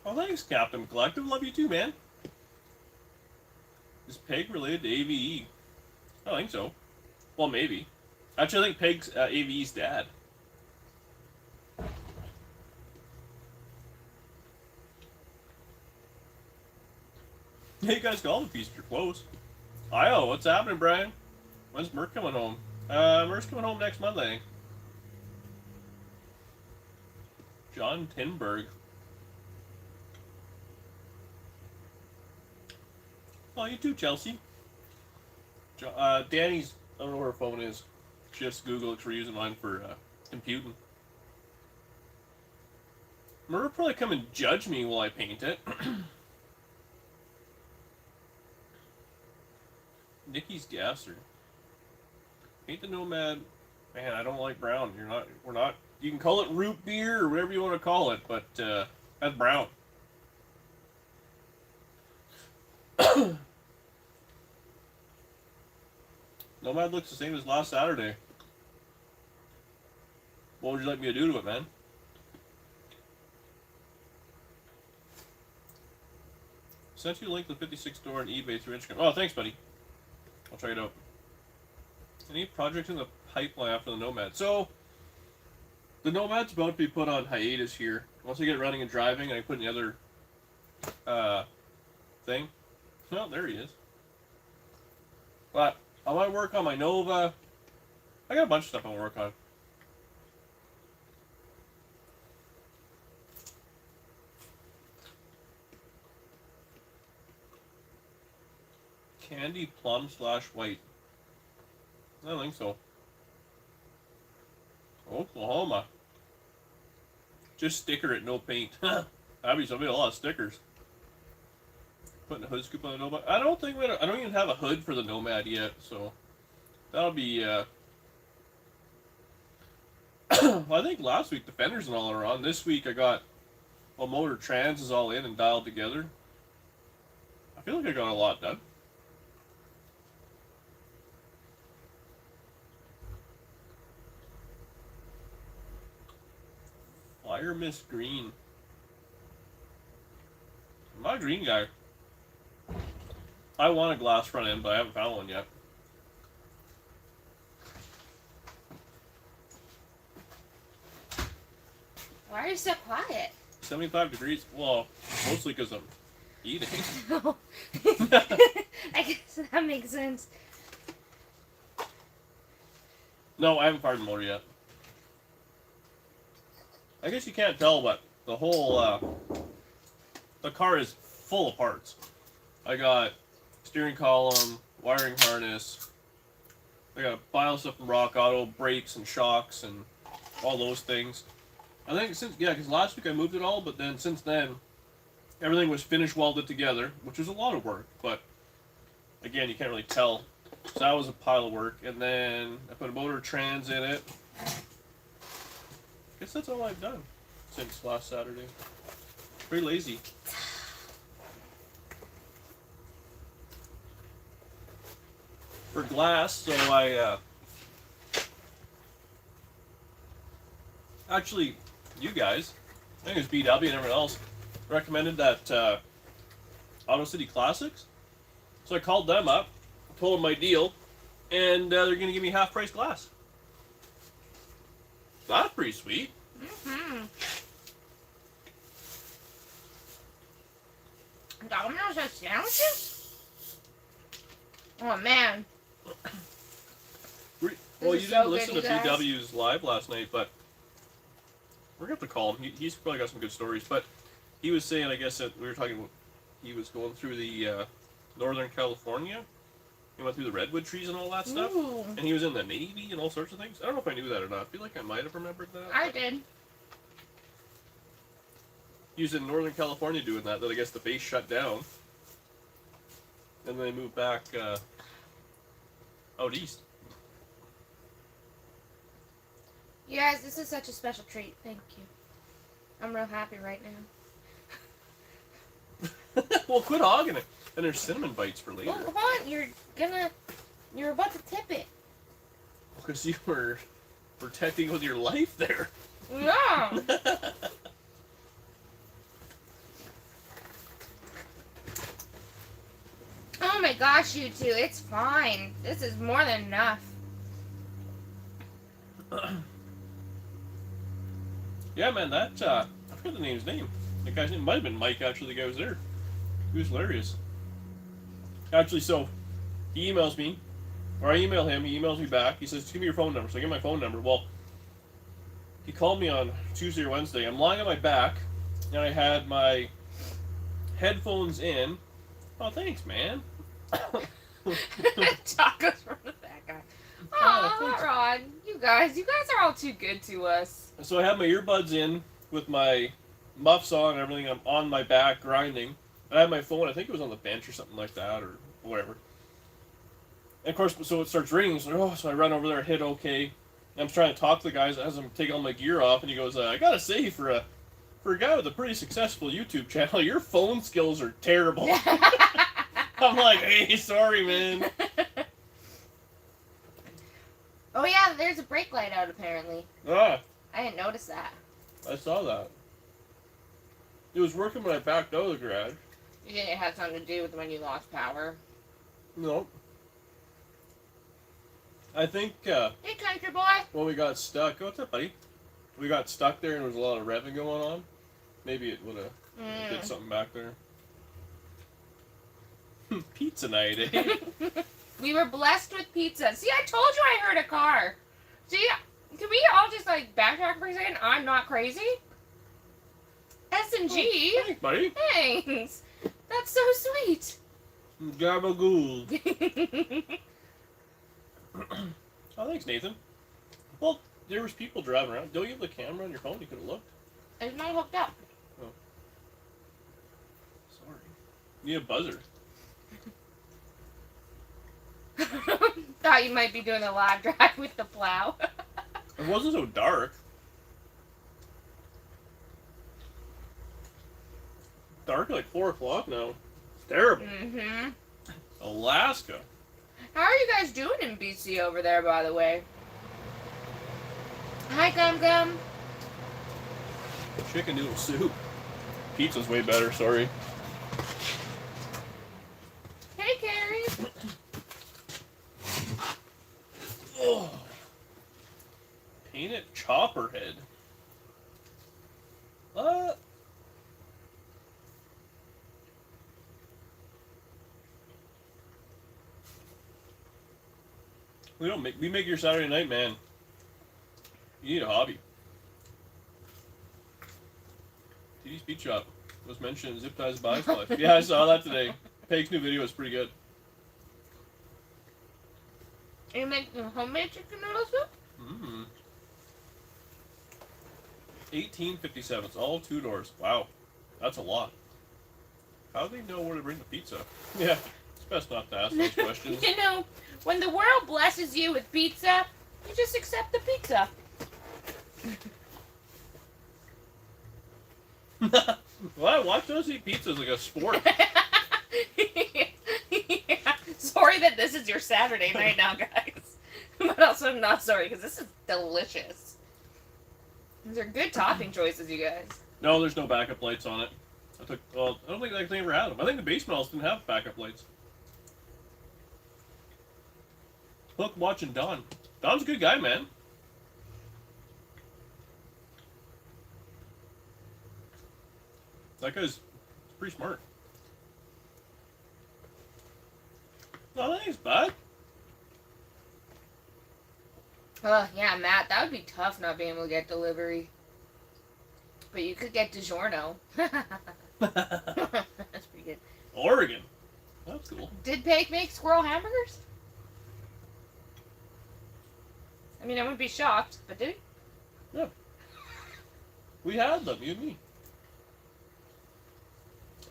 Oh, thanks, Captain Collective. Love you too, man. Is Peg related to AVE? I think so. Well, maybe. Actually, I think Peg's AVE's dad. Yeah, you guys got all the pieces. You're close. Io, what's happening, Brian? When's Merc coming home? Merc's coming home next Monday, I think. John Tinberg. Oh, you too, Chelsea. Danny's, I don't know where her phone is. She has to Google it. We're using mine for computing. Merc probably come and judge me while I paint it. Nikki's gasser. Paint the Nomad. Man, I don't like brown. We're not. You can call it root beer or whatever you want to call it, but that's brown. Nomad looks the same as last Saturday. What would you like me to do to it, man? Sent you a link to the 56 store on eBay through Instagram. Oh, thanks, buddy. I'll try it out. Any project in the pipeline after the Nomad? So, the Nomad's about to be put on hiatus here. Once I get running and driving, I put in the other thing. Oh, there he is. But I might work on my Nova. I got a bunch of stuff I want to work on. Candy plum / white. I don't think so. Oklahoma. Just sticker it, no paint. That'd be a lot of stickers. Putting a hood scoop on the Nomad. I don't even have a hood for the Nomad yet, so that'll be. Well, I think last week the fenders and all are on. This week I got motor trans is all in and dialed together. I feel like I got a lot done. Fire Miss Green. I'm not a green guy. I want a glass front end, but I haven't found one yet. Why are you so quiet? 75 degrees. Well, mostly because I'm eating. No. I guess that makes sense. No, I haven't fired the motor yet. I guess you can't tell, but the whole the car is full of parts. I got steering column, wiring harness. I got a pile of stuff from Rock Auto, brakes and shocks and all those things. I think because last week I moved it all, but then since then everything was finished welded together, which was a lot of work. But again, you can't really tell. So that was a pile of work, and then I put a motor trans in it. Guess that's all I've done since last Saturday. Pretty lazy. For glass, so I actually, you guys, I think it was BW and everyone else, recommended that Auto City Classics. So I called them up, told them my deal, and they're going to give me half price glass. That's pretty sweet. Mm-hmm. Domino's has sandwiches? Oh, man. Well, This you is didn't so listen good, to you guys. BW's live last night, but we're gonna have to call him. He's probably got some good stories. But he was saying, I guess that we were talking about, he was going through the Northern California. He went through the redwood trees and all that stuff. Ooh. And he was in the Navy and all sorts of things. I don't know if I knew that or not. I feel like I might have remembered that. I did. He was in Northern California doing that. Then I guess the base shut down. And then they moved back out east. You guys, this is such a special treat. Thank you. I'm real happy right now. Well, quit hogging it. And there's cinnamon bites for later. Well, come on. You're about to tip it. Because you were protecting with your life there. No. Oh my gosh, you two. It's fine. This is more than enough. Yeah, man, that, I forgot the his name. The guy's name might have been Mike, actually, the guy was there. He was hilarious. Actually, so, he emails me, or I email him, he emails me back, he says, give me your phone number, so I give him my phone number. Well, he called me on Tuesday or Wednesday. I'm lying on my back, and I had my headphones in. Oh, thanks, man. Tacos from the fat guy. Oh, Oh, thanks. Ron. You guys are all too good to us. So I have my earbuds in with my muffs on and everything. I'm on my back grinding. I have my phone, I think it was on the bench or something like that, or whatever. And of course, so it starts ringing, so I run over there, hit OK. And I'm trying to talk to the guys as I'm taking all my gear off, and he goes, I gotta say, for a guy with a pretty successful YouTube channel, your phone skills are terrible. I'm like, hey, sorry, man. Oh yeah, there's a brake light out apparently. Ah, I didn't notice that. I saw that. It was working when I backed out of the garage. You think it had something to do with when you lost power? No. I think Hey, country boy. when we got stuck, what's up, buddy? We got stuck there and there was a lot of revving going on. Maybe it would have did something back there. Pizza night, eh? We were blessed with pizza. See, I told you I heard a car. See, can we all just like backtrack for a second? I'm not crazy. S&G. Oh, thanks, buddy. Thanks. That's so sweet. Gabagool. Oh, thanks, Nathan. Well, there was people driving around. Don't you have the camera on your phone? You could have looked. It's not hooked up. Sorry. You need a buzzer. Thought you might be doing a live drive with the plow. It wasn't so dark. Dark at like 4 o'clock now. It's terrible. Mm-hmm. Alaska. How are you guys doing in BC over there, by the way? Hi, Gum Gum. Chicken noodle soup. Pizza's way better, sorry. Hey, Carrie. Oh. Painted chopper head. What? We make your Saturday night, man. You need a hobby. TD's Beach Shop was mentioned in Zip Ties Buys Life. Yeah, I saw that today. Peg's new video was pretty good. Are you making homemade chicken noodle soup? Mm-hmm. 1857. It's all 2 doors. Wow. That's a lot. How do they know where to bring the pizza? Yeah. It's best not to ask those questions. You know, when the world blesses you with pizza, you just accept the pizza. Well, watch us eat pizzas like a sport. Yeah. Sorry that this is your Saturday night now, guys. But also not sorry, because this is delicious. These are good topping choices, you guys. No, there's no backup lights on it. I don't think that thing ever had them. I think the base models didn't have backup lights. Look, watching Don. Don's a good guy, man. That guy's pretty smart. Oh, thanks, bud. Oh, yeah, Matt, that would be tough not being able to get delivery. But you could get DiGiorno. That's pretty good. Oregon. That's cool. Did Paige make squirrel hamburgers? I mean, I wouldn't be shocked, but did he? Yeah. We had them, you and me.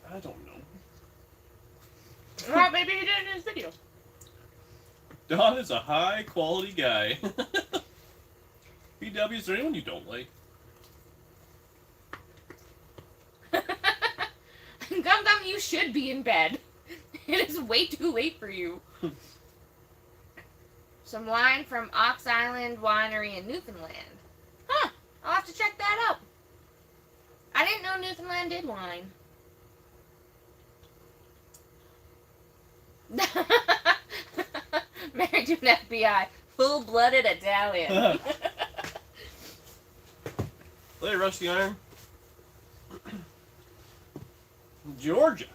I don't know. Well, maybe he did in his video. Don is a high quality guy. BW, is there anyone you don't like? Gum Gum, you should be in bed. It is way too late for you. Some wine from Ox Island Winery in Newfoundland. Huh, I'll have to check that out. I didn't know Newfoundland did wine. Married to an FBI. Full-blooded Italian. Later, Rusty Iron. Georgia.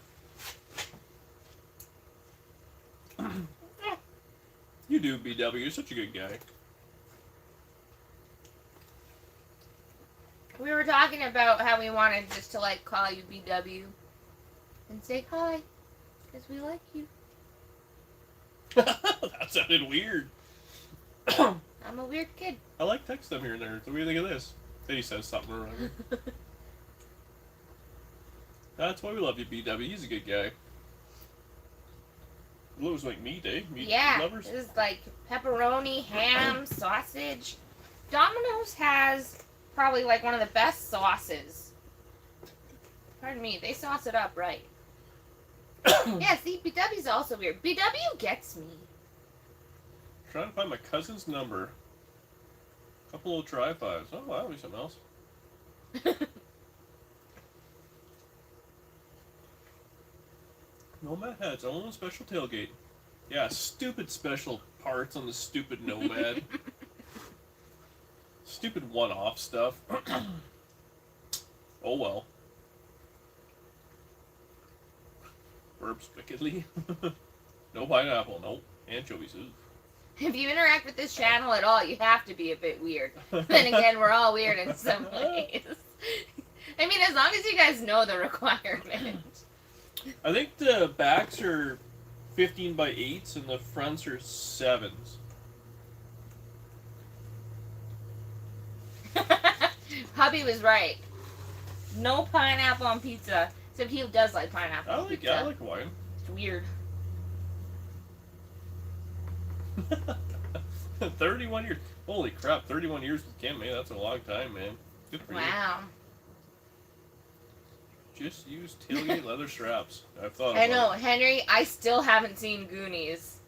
You do, BW. You're such a good guy. We were talking about how we wanted just to, like, call you BW and say hi, because we like you. That sounded weird. I'm a weird kid. I like text them here and there. So what do you think of this? Then he says something or whatever. That's why we love you, BW. He's a good guy. Looks like meat, eh? Meat lovers? This is like pepperoni, ham, sausage. Domino's has probably like one of the best sauces. Pardon me, they sauce it up right. Yeah, see, BW's also weird. BW gets me. Trying to find my cousin's number. Couple of try-fives. Oh, that'll be something else. Nomad had its own special tailgate. Yeah, stupid special parts on the stupid Nomad. Stupid one-off stuff. Oh well. Burps wickedly. No pineapple, nope. Anchovies, ooh. If you interact with this channel at all, you have to be a bit weird. Then again, we're all weird in some ways. I mean, as long as you guys know the requirement. I think the backs are 15 by 8s and the fronts are 7s. Hubby was right. No pineapple on pizza. Except he does like pineapple on pizza. I like wine. It's weird. 31 years. Holy crap, 31 years with Kim, man. That's a long time, man. Good for you. Wow. Just use tailgate leather straps. I've thought I about know, it. Henry, I still haven't seen Goonies.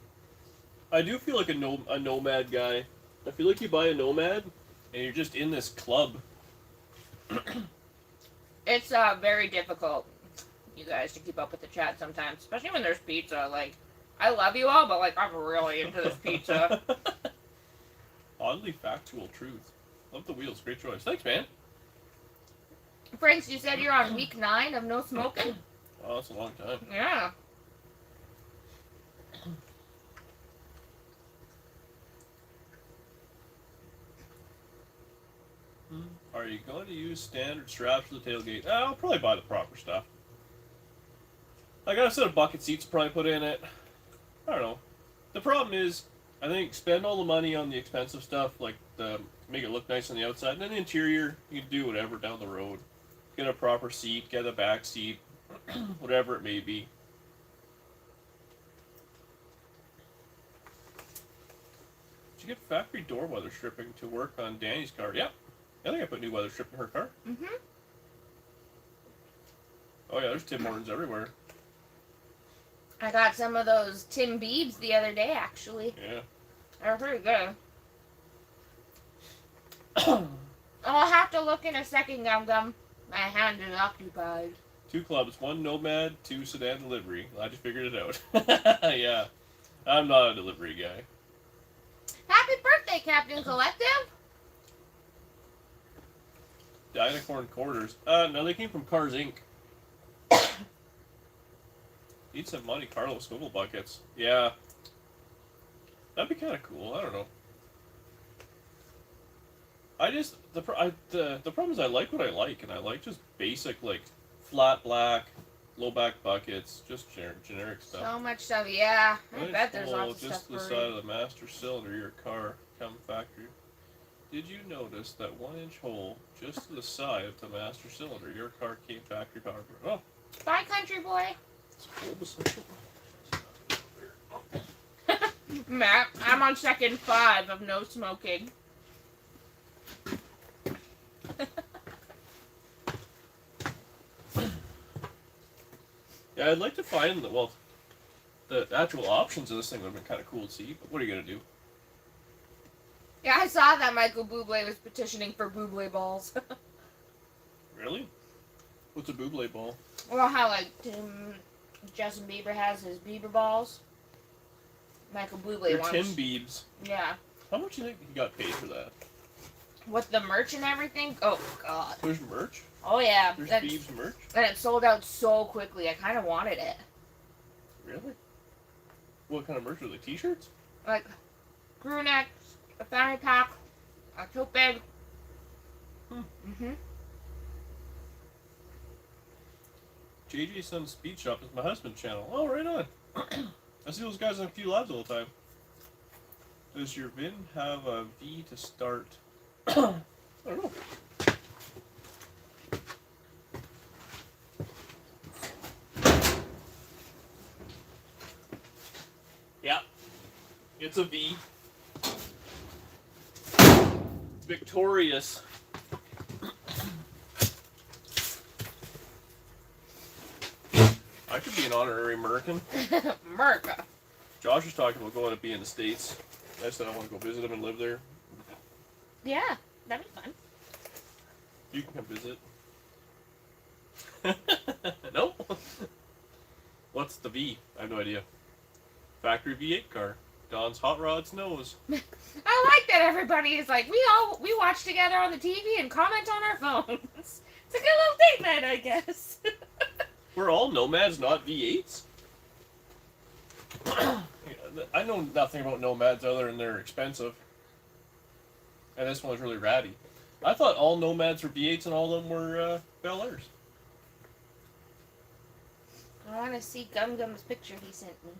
I do feel like a Nomad guy. I feel like you buy a Nomad and you're just in this club. It's very difficult, you guys, to keep up with the chat sometimes. Especially when there's pizza. Like, I love you all, but like, I'm really into this pizza. Oddly factual truth. Love the wheels. Great choice. Thanks, man. Franks, you said you're on week 9 of no smoking? Oh, that's a long time. Yeah. Are you going to use standard straps for the tailgate? I'll probably buy the proper stuff. I got a set of bucket seats to probably put in it. I don't know. The problem is, I think spend all the money on the expensive stuff, like make it look nice on the outside, and then the interior, you can do whatever down the road. Get a proper seat, get a back seat, whatever it may be. Did you get factory door weather stripping to work on Danny's car? Yeah. I think I put new weather strip in her car. Mm-hmm. Oh yeah, there's Tim Hortons everywhere. I got some of those Tim Biebs the other day, actually. Yeah. They're pretty good. I'll have to look in a second, Gum Gum. My hand is occupied. 2 clubs, 1 Nomad, 2 sedan delivery. Glad you figured it out. Yeah. I'm not a delivery guy. Happy birthday, Captain Collective! Dinocorn quarters. No, they came from Cars Inc. Need some Monte Carlo swivel buckets. Yeah. That'd be kind of cool. I don't know. the problem is I like what I like, and I like just basic like flat black, low back buckets, just generic stuff. So much stuff, yeah. I Nice bet there's hole lots of just stuff to the for side of the master cylinder of your car, come factory. Did you notice that 1-inch hole just to the side of the master cylinder? Your car came factory power. Oh, Bye, country boy. it's full essential. Matt, I'm on second 5 of no smoking. Yeah, I'd like to find the actual options of this thing would have been kind of cool to see. But what are you gonna do? Yeah, I saw that Michael Bublé was petitioning for Bublé balls. Really? What's a Bublé ball? Well, how like Justin Bieber has his Bieber balls. Michael Bublé They're wants. tin beebs. Yeah. How much do you think he got paid for that? With the merch and everything? Oh, God. There's merch? Oh, yeah. There's That's, beebs merch? and it sold out so quickly. I kind of wanted it. Really? What kind of merch are they? T-shirts? Like, crew necks, a fanny pack, a tote bag. Mm-hmm. JJ Sun's Speed Shop is my husband's channel. Oh, right on. I see those guys on a few lives all the time. Does your VIN have a V to start? I don't know. Yeah. It's a V. Victorious. I could be an honorary American. Merca. Josh was talking about going to be in the States. I said I want to go visit him and live there. Yeah, that'd be fun. You can come visit. Nope. What's the V? I have no idea. Factory V8 car. Don's Hot Rods knows. I like that everybody is like, we watch together on the TV and comment on our phones. It's a good little date night, I guess. We're all Nomads, not V8s. I know nothing about Nomads other than they're expensive. And this one's really ratty. I thought all Nomads were V8s and all of them were Bel Airs. I want to see Gum Gum's picture he sent me.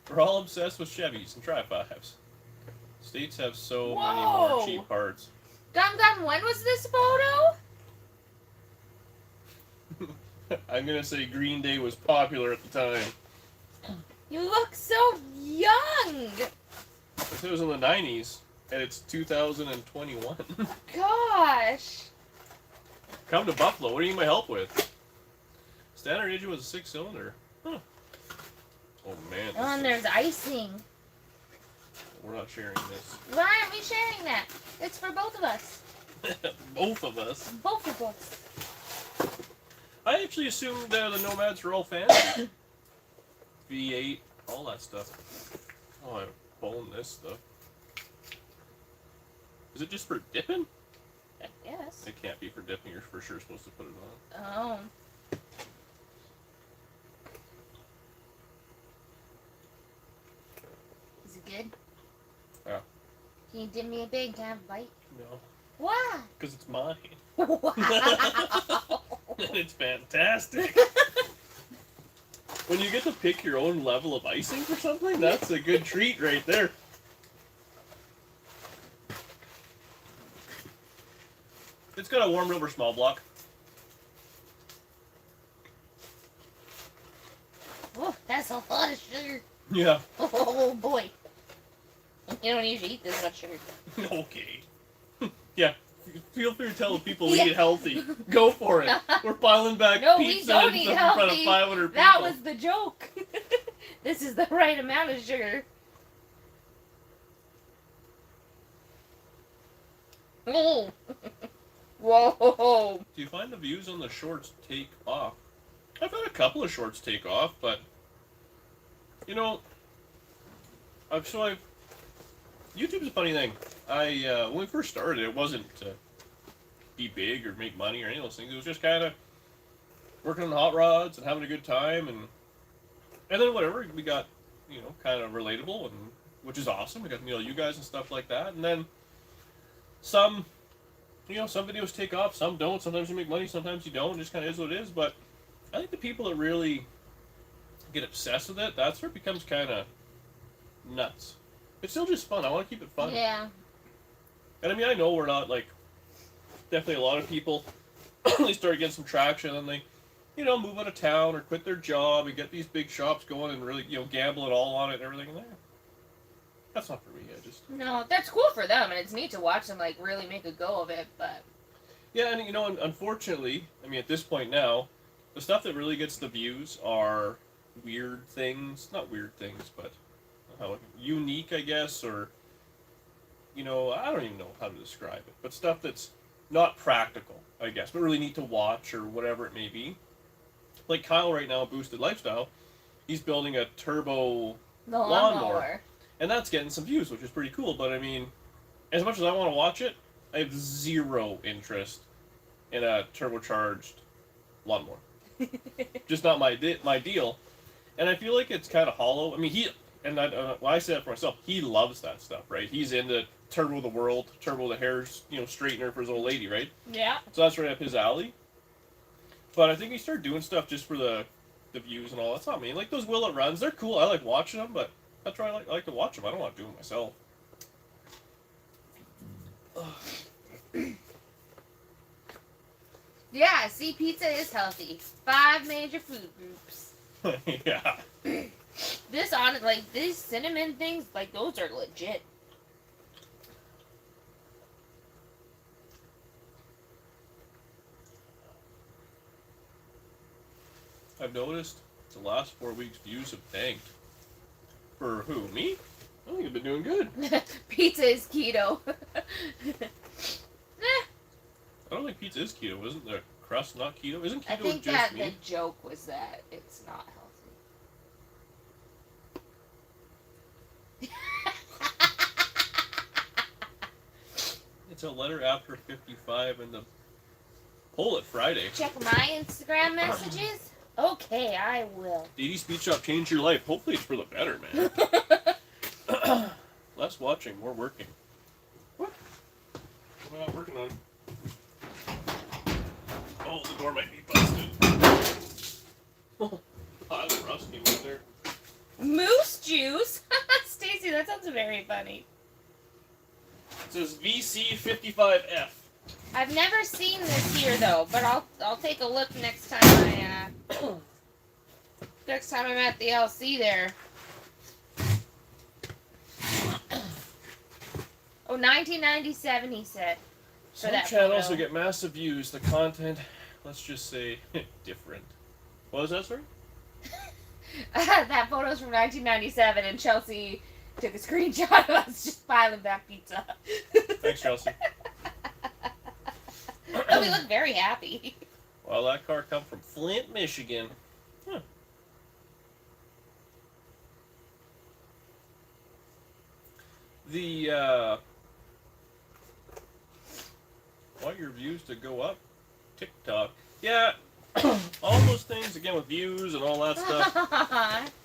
We're all obsessed with Chevys and Tri-5s. States have so many Whoa. more cheap parts. Gum Gum, when was this photo? I'm gonna say Green Day was popular at the time. You look so young. It was in the 90s, and it's 2021. Gosh. Come to Buffalo. What do you need my help with? Standard engine was a 6-cylinder. Huh. Oh man. Oh, and there's icing. We're not sharing this. Why aren't we sharing that? It's for both of us. Both of us. Both of us. I actually assumed the Nomads were all fans. V8, all that stuff. Oh, I bone this stuff. Is it just for dipping? Yes. It can't be for dipping. You're for sure supposed to put it on. Oh. Is it good? Yeah. Can you dip me a big? Can I have a bite? No. Why? Because it's mine. Wow. It's fantastic. When you get to pick your own level of icing for something, that's a good treat right there. It's got a warmed over small block. Oh, that's a lot of sugar. Yeah. Oh boy. You don't usually eat this much sugar. Okay. Yeah. Feel free to tell the people we eat healthy. Go for it. We're piling back No, we pizza don't and eat stuff in front of healthy. 500 people. That was the joke. This is the right amount of sugar. Oh. Whoa. Do you find the views on the shorts take off? I've had a couple of shorts take off, but you know, YouTube's a funny thing. When we first started, it wasn't to be big or make money or any of those things. It was just kind of working on hot rods and having a good time, and then whatever, we got, kind of relatable, and which is awesome. We got you guys and stuff like that, and then some, some videos take off, some don't. Sometimes you make money, sometimes you don't. It just kind of is what it is. But I think the people that really get obsessed with it, that's where it becomes kind of nuts. It's still just fun. I want to keep it fun. Yeah. And I mean, I know we're not like, definitely a lot of people, they start getting some traction and they, move out of town or quit their job and get these big shops going and really, gamble it all on it and everything. And that's not for me. I just No, that's cool for them, and it's neat to watch them like really make a go of it. But yeah, and unfortunately, I mean, at this point now, the stuff that really gets the views are weird things. Not weird things, but unique, I guess, or I don't even know how to describe it, but stuff that's not practical, I guess, but really neat to watch or whatever it may be. Like Kyle right now, Boosted Lifestyle, he's building a turbo the lawnmower. And that's getting some views, which is pretty cool. But I mean, as much as I want to watch it, I have zero interest in a turbocharged lawnmower. Just not my deal. And I feel like it's kind of hollow. I mean, when I say that for myself, he loves that stuff, right? He's into Turbo the World, Turbo the hair, straightener for his old lady, right? Yeah. So that's right up his alley. But I think he started doing stuff just for the views and all. That's not me. Like those Will It Runs, they're cool. I like watching them, but that's why I like to watch them. I don't want to do them myself. Yeah, see, pizza is healthy. 5 major food groups. Yeah. These cinnamon things, like, those are legit. I've noticed the last 4 weeks' views have tanked. For who? Me? I think I've been doing good. Pizza is keto. I don't think pizza is keto. Isn't the crust not keto? Isn't keto I think just that meat? the joke was that it's not healthy. It's a letter after 55 in the poll at Friday. Check my Instagram messages? Okay, I will. DD Speed Shop changed your life. Hopefully it's for the better, man. Less watching, more working. What? What am I not working on? Oh, the door might be busted. Oh, pile of rust came out there. Moose juice? Stacy, that sounds very funny. It says VC55F. I've never seen this here though, but I'll take a look next time next time I'm at the LC there. Oh, 1997 he said. Some channels will get massive views. The content, let's just say, different. What was that, sorry? That photo's from 1997 and Chelsea took a screenshot of us just piling back pizza. Thanks, Chelsea. Oh, we look very happy. Well, that car come from Flint, Michigan. Huh. Want your views to go up? TikTok. Yeah, all those things, again, with views and all that stuff.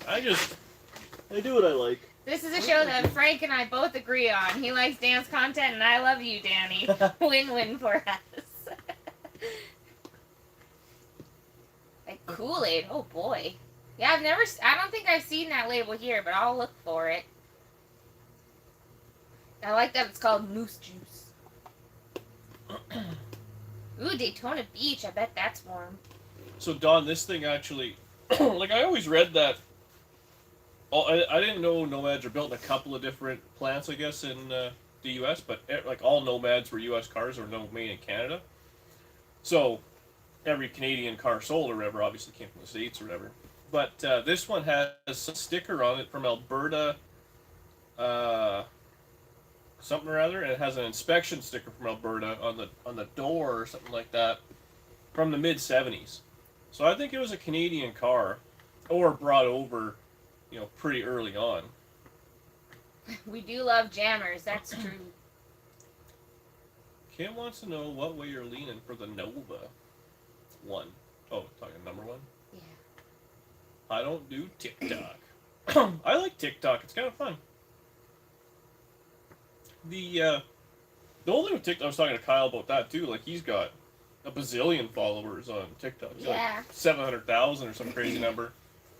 I do what I like. This is a show that Frank and I both agree on. He likes dance content, and I love you, Danny. Win-win for us. Like Kool-Aid. Oh, boy. Yeah, I don't think I've seen that label here, but I'll look for it. I like that it's called Moose Juice. Ooh, Daytona Beach. I bet that's warm. So, Don, this thing actually, like I always read that, I didn't know Nomads are built in a couple of different plants, I guess, in the U.S., but like all Nomads were U.S. cars or no made in Canada. So, every Canadian car sold or whatever obviously came from the States or whatever. But this one has a sticker on it from Alberta, something or other, and it has an inspection sticker from Alberta on the door or something like that from the mid-70s. So I think it was a Canadian car, or brought over, pretty early on. We do love jammers, that's true. Kim wants to know what way you're leaning for the Nova 1. Oh, talking number 1? Yeah. I don't do TikTok. I like TikTok. It's kind of fun. The only thing with TikTok, I was talking to Kyle about that too. Like he's got a bazillion followers on TikTok. He's got Yeah. like 700,000 or some crazy number.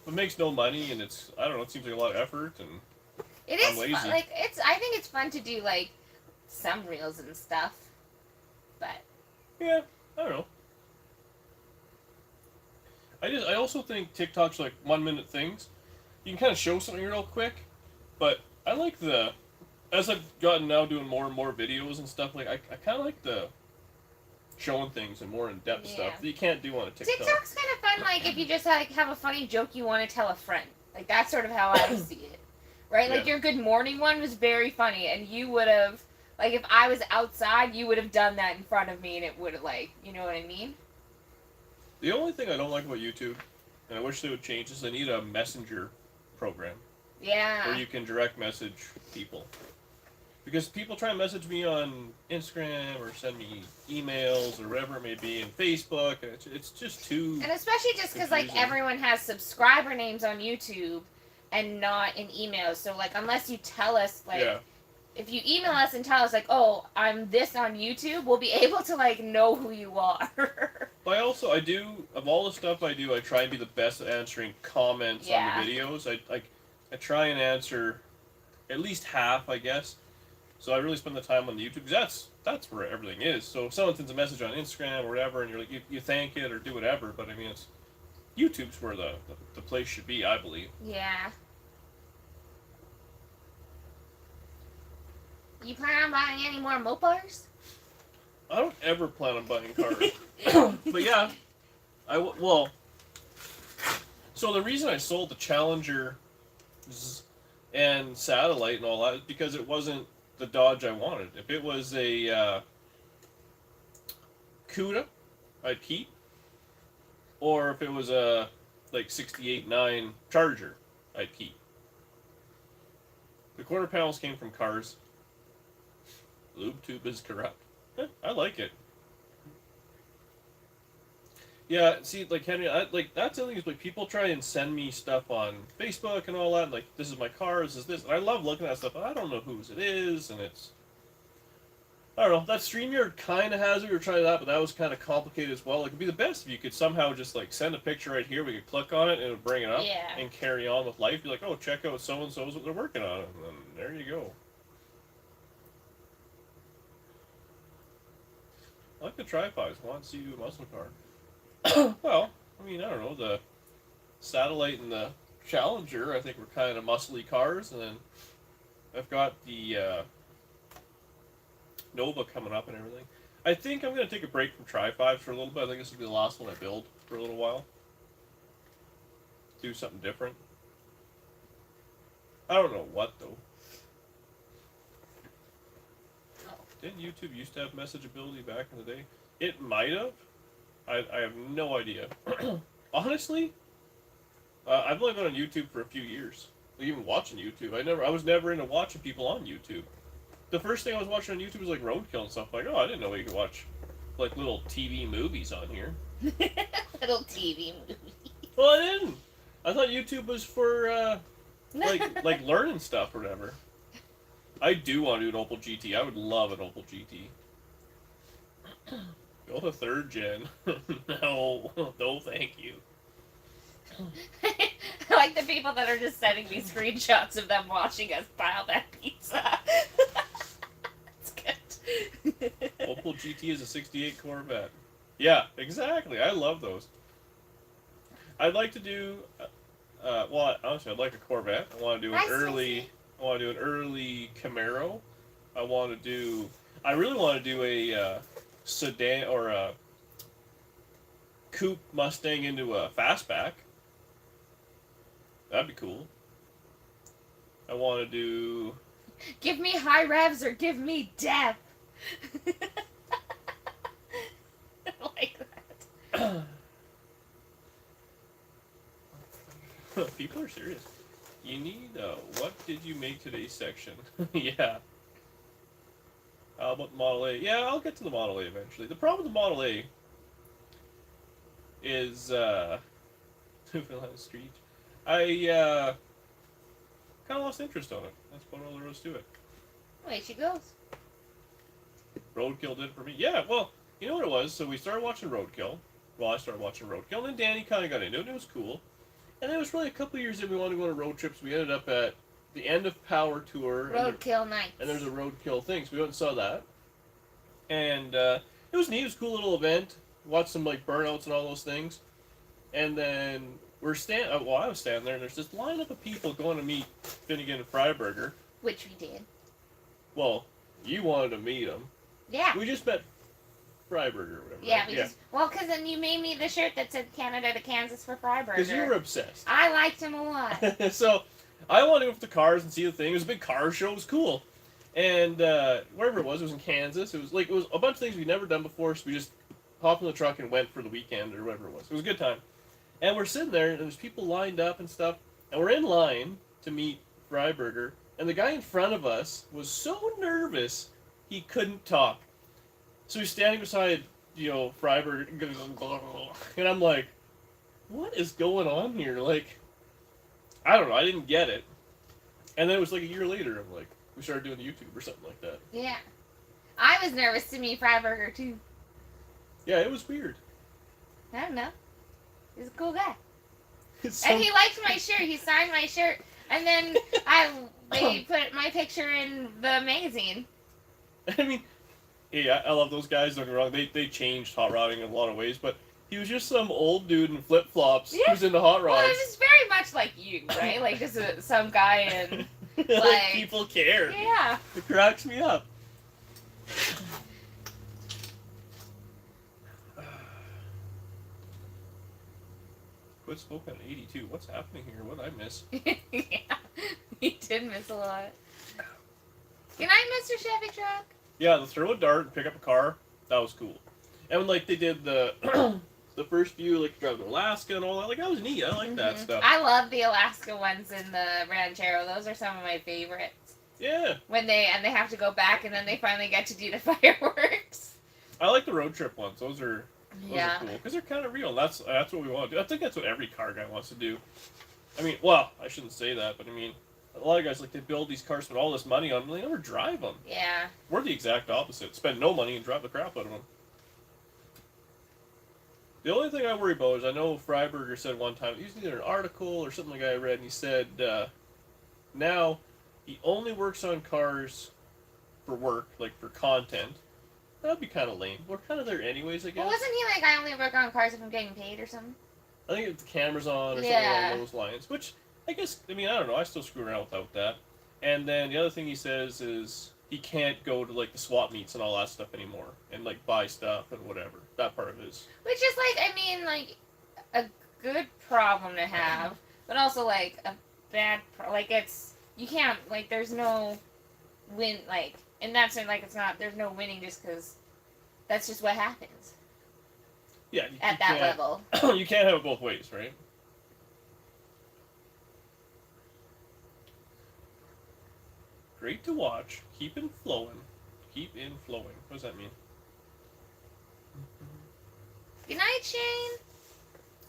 But makes no money, and it's I don't know. It seems like a lot of effort, and It I'm is lazy. fun. Like I think it's fun to do like some reels and stuff, but Yeah, I don't know. I also think TikTok's like 1 minute things. You can kind of show something real quick, but I like the as I've gotten now doing more and more videos and stuff. Like I kind of like the showing things and more in depth Yeah. stuff that you can't do on a TikTok. TikTok's kind of fun. Like if you just like have a funny joke you want to tell a friend. Like that's sort of how I see it, right? Like Yeah. your Good Morning one was very funny, and you would have like if I was outside, you would have done that in front of me, and it would have like you know what I mean? The only thing I don't like about YouTube, and I wish they would change, is they need a messenger program Yeah. where you can direct message people. Because people try and message me on Instagram or send me emails or whatever it may be, and Facebook, and it's just too. And especially just because like confusing. everyone has subscriber names on YouTube and not in emails. So like unless you tell us like Yeah. if you email us and tell us like, oh, I'm this on YouTube, we'll be able to like know who you are. But I do of all the stuff I do, I try and be the best at answering comments Yeah. on the videos. I try and answer at least half, I guess. So I really spend the time on the YouTube because that's where everything is. So if someone sends a message on Instagram or whatever, and you're like you thank it or do whatever, but I mean it's YouTube's where the place should be, I believe. Yeah. You plan on buying any more Mopars? I don't ever plan on buying cars, but yeah, well. So the reason I sold the Challenger and Satellite and all that is because it wasn't the Dodge I wanted. If it was a Cuda, I'd keep, or if it was a like 68.9 Charger, I'd keep. The quarter panels came from cars. Lube tube is corrupt. I like it. Yeah, see, like Henry, that's the thing is like people try and send me stuff on Facebook and all that. And, like this is my car, this is this, and I love looking at that stuff. But I don't know whose it is, and it's I don't know. That StreamYard kind of has it. We were trying that, but that was kind of complicated as well. Like, it'd be the best if you could somehow just like send a picture right here. We could click on it and it would bring it up Yeah. and carry on with life. Be like, oh, check out so and so's what they're working on, and then there you go. I like the tripods. I want to see you a muscle car. Well, I mean, I don't know. The Satellite and the Challenger, I think, were kind of muscly cars, and then I've got the Nova coming up and everything. I think I'm going to take a break from Tri-5s for a little bit. I think this will be the last one I build for a little while. Do something different. I don't know what, though. Didn't YouTube used to have messageability back in the day? It might have. I have no idea. Honestly, I've only been on YouTube for a few years. Like, even watching YouTube. I was never into watching people on YouTube. The first thing I was watching on YouTube was like Roadkill and stuff. Like, oh, I didn't know you could watch like little TV movies on here. Little TV movie. Well, I didn't. I thought YouTube was for like learning stuff or whatever. I do want to do an Opel GT. I would love an Opel GT. Go to 3rd gen. No, thank you. I like the people that are just sending me screenshots of them watching us pile that pizza. It's good. Opel GT is a 68 Corvette. Yeah, exactly. I love those. I'd like to do. Well, honestly, I'd like a Corvette. I want to do an early. I want to do an early Camaro. I really want to do a sedan or a coupe Mustang into a fastback. That'd be cool. I want to do. Give me high revs or give me death. Like that. People are serious. You need what did you make today section? Yeah. How about the Model A? Yeah, I'll get to the Model A eventually. The problem with the Model A is moving on the street. I kind of lost interest on it. That's about all there was to it. Wait, she goes. Roadkill did it for me. Yeah, well, you know what it was? So we started watching Roadkill. Well, I started watching Roadkill, and then Danny kind of got into it, and it was cool. And then it was really a couple of years that we wanted to go on road trips. We ended up at the end of Power Tour. Roadkill nights. And there's a Roadkill thing, so we went and saw that. And it was neat. It was a cool little event. Watched some like burnouts and all those things. And then we're I was standing there, and there's this lineup of people going to meet Finnegan and Freiberger. Which we did. Well, you wanted to meet them. Yeah. We just met Freiberger or whatever. Yeah, right? because then you made me the shirt that said Canada to Kansas for Freiberger. Because you were obsessed. I liked him a lot. So I wanted to go with the cars and see the thing. It was a big car show. It was cool. And wherever it was in Kansas. It was a bunch of things we'd never done before, so we just hopped in the truck and went for the weekend or whatever it was. It was a good time. And we're sitting there, and there's people lined up and stuff, and we're in line to meet Freiberger, and the guy in front of us was so nervous he couldn't talk. So he's standing beside, Freiberger, and I'm like, what is going on here? Like, I don't know, I didn't get it. And then it was like a year later, I'm like, we started doing YouTube or something like that. Yeah. I was nervous to meet Freiberger, too. Yeah, it was weird. I don't know. He's a cool guy. So... And he liked my shirt. He signed my shirt. And then they put my picture in the magazine. I mean, yeah, I love those guys, don't get me wrong. They changed hot rodding in a lot of ways, but he was just some old dude in flip-flops who's into hot rods. Well, it was very much like you, right? Like just some guy in... like, people care. Yeah. It cracks me up. Quit smoking at 82. What's happening here? What did I miss? Yeah, you did miss a lot. Good night, Mr. Chevy Truck. Yeah, the throw a dart and pick up a car, that was cool. And when, like, they did the the first view, like, driving to Alaska and all that, like, that was neat. I like that stuff. I love the Alaska ones in the Ranchero. Those are some of my favorites. Yeah. When they have to go back and then they finally get to do the fireworks. I like the road trip ones. Those are cool because they're kind of real. That's what we want to do. I think that's what every car guy wants to do. I mean, well, I shouldn't say that, but I mean, a lot of guys, like, they build these cars, spend all this money on them, and they never drive them. Yeah. We're the exact opposite. Spend no money and drive the crap out of them. The only thing I worry about is I know Freiberger said one time, he was either an article or something like I read, and he said now he only works on cars for work, like for content. That'd be kind of lame. We're kind of there anyways, I guess. Well, wasn't he like, I only work on cars if I'm getting paid or something? I think if the camera's on or something along those lines. Which, I guess, I mean, I don't know. I still screw around without that. And then the other thing he says is he can't go to, like, the swap meets and all that stuff anymore. And, like, buy stuff and whatever. That part of it is. Which is, like, I mean, like, a good problem to have. But also, like, a bad, like, it's, you can't, like, there's no win, like, in that sense, like, it's not, there's no winning just because that's just what happens. Yeah. At that level. You can't have it both ways, right? Great to watch. Keep in flowing. Keep in flowing. What does that mean? Good night, Shane.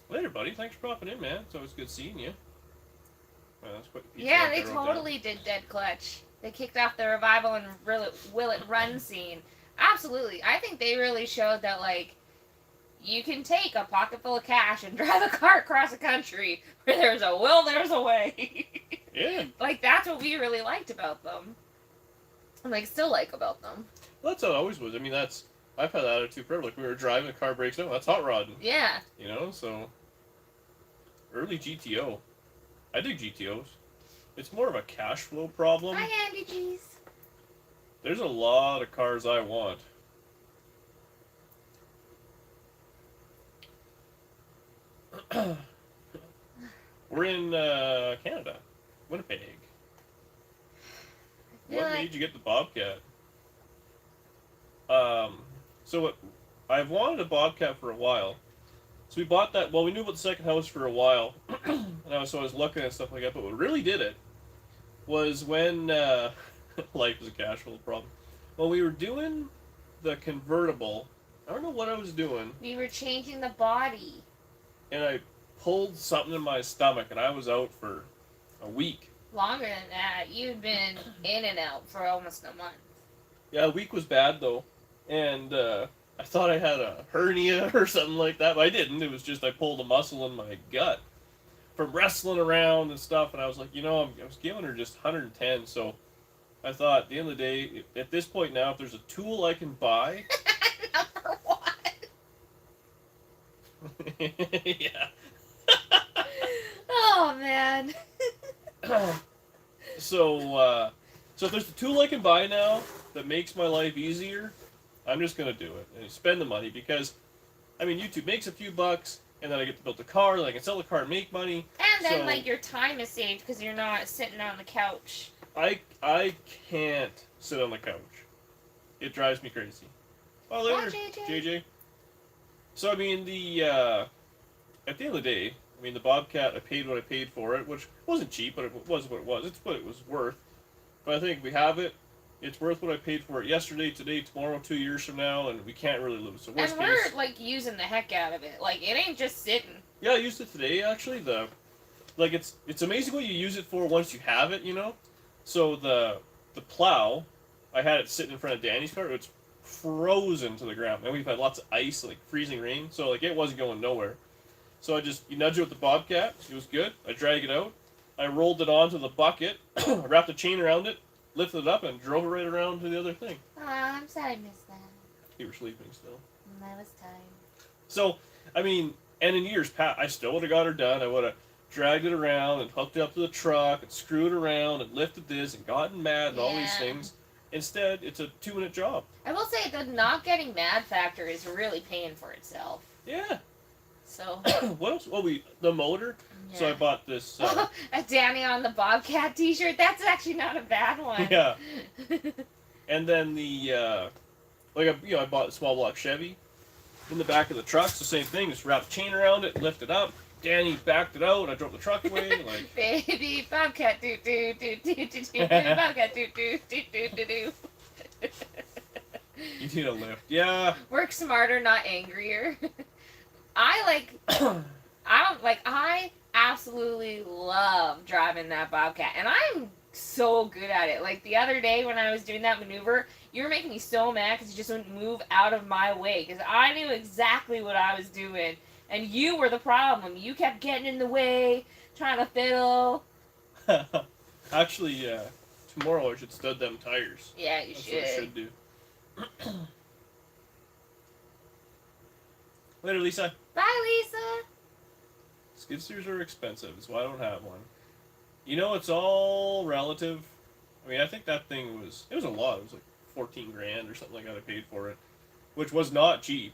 Later, buddy. Thanks for popping in, man. It's always good seeing you. Well, that's quite the Yeah, they totally did Dead Clutch. They kicked off the revival and Will It Run scene. Absolutely. I think they really showed that, like, you can take a pocket full of cash and drive a car across the country. Where there's a will, there's a way. Yeah. Like, that's what we really liked about them. And, like, still like about them. Well, that's how it always was. I mean, I've had that attitude forever. Like, we were driving, the car breaks down. That's hot rodding. Yeah. You know, so... Early GTO. I dig GTOs. It's more of a cash flow problem. Hi, Andy G's. There's a lot of cars I want. We're in Canada. Winnipeg. What made you get the Bobcat? So what? I've wanted a Bobcat for a while. So we bought that. Well, we knew about the second house for a while, and I was looking at stuff like that. But what really did it was when life is a cash flow problem. When we were doing the convertible, I don't know what I was doing. We were changing the body. And I pulled something in my stomach, and I was out for a week. Longer than that. You'd been in and out for almost a month. Yeah, a week was bad, though. and I thought I had a hernia or something like that, but I didn't. It was just I pulled a muscle in my gut from wrestling around and stuff, and I was like, I was giving her just 110, so I thought at the end of the day, at this point now, if there's a tool I can buy, Number one. yeah. Oh man. So if there's a tool I can buy now that makes my life easier, I'm just gonna do it and spend the money because, I mean, YouTube makes a few bucks, and then I get to build the car, then I can sell the car and make money. And then So like your time is saved because you're not sitting on the couch. I can't sit on the couch. It drives me crazy. Oh, later, JJ. So I mean at the end of the day, I mean the Bobcat, I paid what I paid for it, which wasn't cheap, but it was what it was. It's what it was worth. But I think we have it. It's worth what I paid for it yesterday, today, tomorrow, 2 years from now, and we can't really lose. So worst And we're case, like using the heck out of it. Like it ain't just sitting. yeah, I used it today actually. It's amazing what you use it for once you have it, So the plow, I had it sitting in front of Danny's car. It's frozen to the ground, and we've had lots of ice, like freezing rain, so like it wasn't going nowhere. So you nudge it with the Bobcat. It was good. I drag it out. I rolled it onto the bucket, wrapped a chain around it, lifted it up, and drove it right around to the other thing. Aw, I'm sorry I missed that. You were sleeping still. I was tired. So, I mean, and in years past, I still would have got her done. I would have dragged it around and hooked it up to the truck and screwed it around and lifted this and gotten mad and all these Yeah. things. Instead, it's a 2-minute job. I will say the not getting mad factor is really paying for itself. Yeah. So. What else? Oh, the motor. Yeah. So I bought this. A Danny on the Bobcat T-shirt. That's actually not a bad one. Yeah. And then I bought a small block Chevy. In the back of the truck, it's the same thing. Just wrap a chain around it, lift it up. Danny backed it out. I drove the truck away. Like, baby Bobcat do do do do do do Bobcat do do do do do do. You need a lift. Yeah. Work smarter, not angrier. I absolutely love driving that Bobcat, and I'm so good at it. Like the other day when I was doing that maneuver, you were making me so mad because you just wouldn't move out of my way because I knew exactly what I was doing, and you were the problem. You kept getting in the way, trying to fiddle. Actually, tomorrow I should stud them tires. Yeah, you That's should. what I should do. Later, Lisa. Bye, Lisa. Skid steers are expensive. That's why I don't have one. It's all relative. I mean, I think that thing it was a lot. It was like 14 grand or something like that I paid for it, which was not cheap.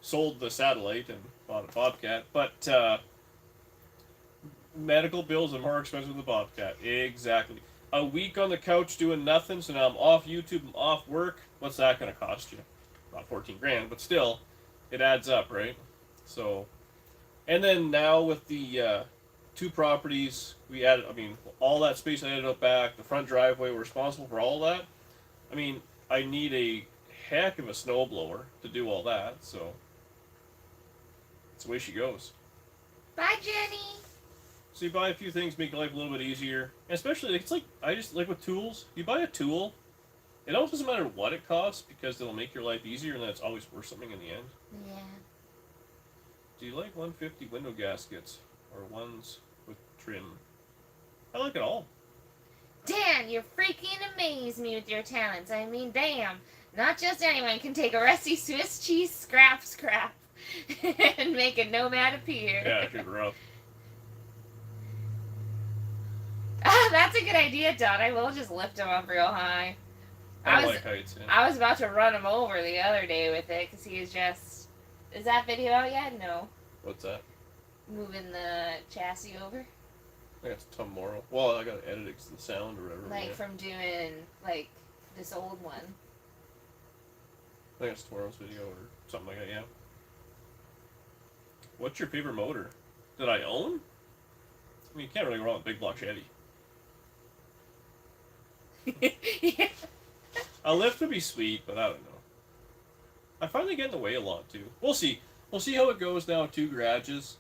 Sold the satellite and bought a Bobcat, but medical bills are more expensive than the Bobcat. Exactly. A week on the couch doing nothing, so now I'm off YouTube, I'm off work. What's that going to cost you? Not 14 grand, but still, it adds up, right? So, and then now with the 2 properties, we added, all that space I added up back, the front driveway, we're responsible for all that. I mean, I need a heck of a snowblower to do all that, so that's the way she goes. Bye, Jenny. So you buy a few things, make life a little bit easier. And especially, it's like, I just, like with tools, you buy a tool, it almost doesn't matter what it costs, because it'll make your life easier, and then it's always worth something in the end. Yeah. Do you like 150 window gaskets, or ones with trim? I like it all. Dan, you freaking amaze me with your talents. I mean, damn. Not just anyone can take a rusty Swiss cheese scrap and make a Nomad appear. Yeah, it's rough. Ah, that's a good idea, Don. I will just lift him up real high. I like heights, yeah. I was about to run him over the other day with it because he is just... Is that video out yet? No. What's that? Moving the chassis over. I think it's tomorrow. Well, I gotta edit it because of the sound or whatever. Like yeah. from doing, like, this old one. I think it's tomorrow's video or something like that, yeah. What's your favorite motor? That I own? I mean, you can't really go wrong with big block Chevy. Yeah. A lift would be sweet, but I don't know. I find they get in the way a lot, too. We'll see. We'll see how it goes now with 2 garages.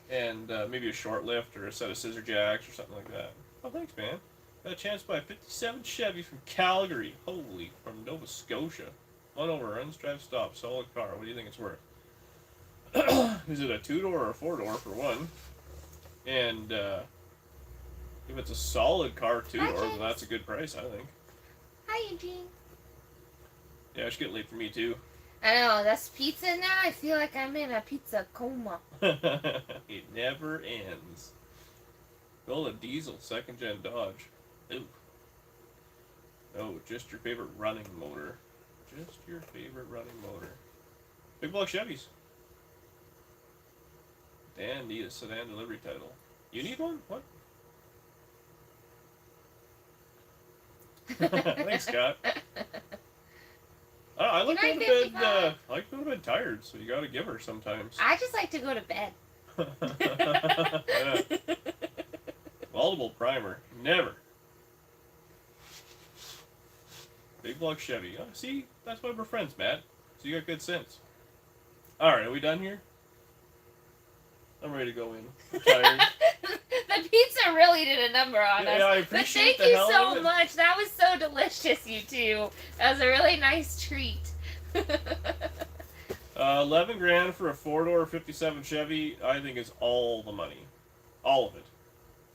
And maybe a short lift or a set of scissor jacks or something like that. Oh, thanks, man. Got a chance to buy a 57 Chevy from Calgary. Holy, from Nova Scotia. One overruns, drive stop, solid car. What do you think it's worth? Is it a 2-door or a 4-door for one? And if it's a solid car 2-door, then that's a good price, I think. Hi, Eugene. Yeah, it's getting late for me too. I know, that's pizza now. I feel like I'm in a pizza coma. It never ends. Build a diesel 2nd-gen Dodge. Ooh. Oh, just your favorite running motor. Just your favorite running motor. Big block Chevys. Dan need a sedan delivery title. You need one? What? Thanks, Scott. I like going to bed. I like going to bed tired, so you got to give her sometimes. I just like to go to bed. Yeah. Multiple primer, never. Big block Chevy. See, that's why we're friends, Matt. So you got good sense. All right, are we done here? I'm ready to go in. I'm tired. The pizza really did a number on us. Yeah, I But appreciate thank the you hell so of it. much. That was so delicious, you two. That was a really nice treat. 11 grand for a 4-door 57 Chevy, I think is all the money. All of it.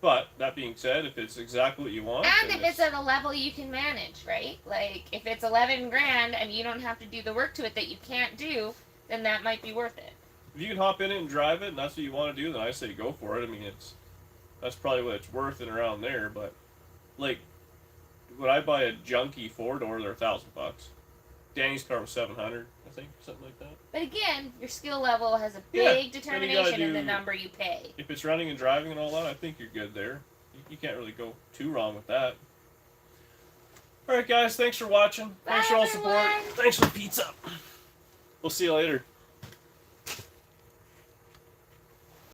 But, that being said, if it's exactly what you want... And if it's at a level you can manage, right? Like, if it's 11 grand and you don't have to do the work to it that you can't do, then that might be worth it. If you can hop in it and drive it, and that's what you want to do, then I say go for it. I mean, that's probably what it's worth and around there, but, like, when I buy a junky 4-door, they're $1,000. Danny's car was $700, I think, something like that. But again, your skill level has a big determination in the number you pay. If it's running and driving and all that, I think you're good there. You can't really go too wrong with that. Alright guys, thanks for watching. Bye, Thanks for all the support. everyone. Thanks for the pizza. We'll see you later.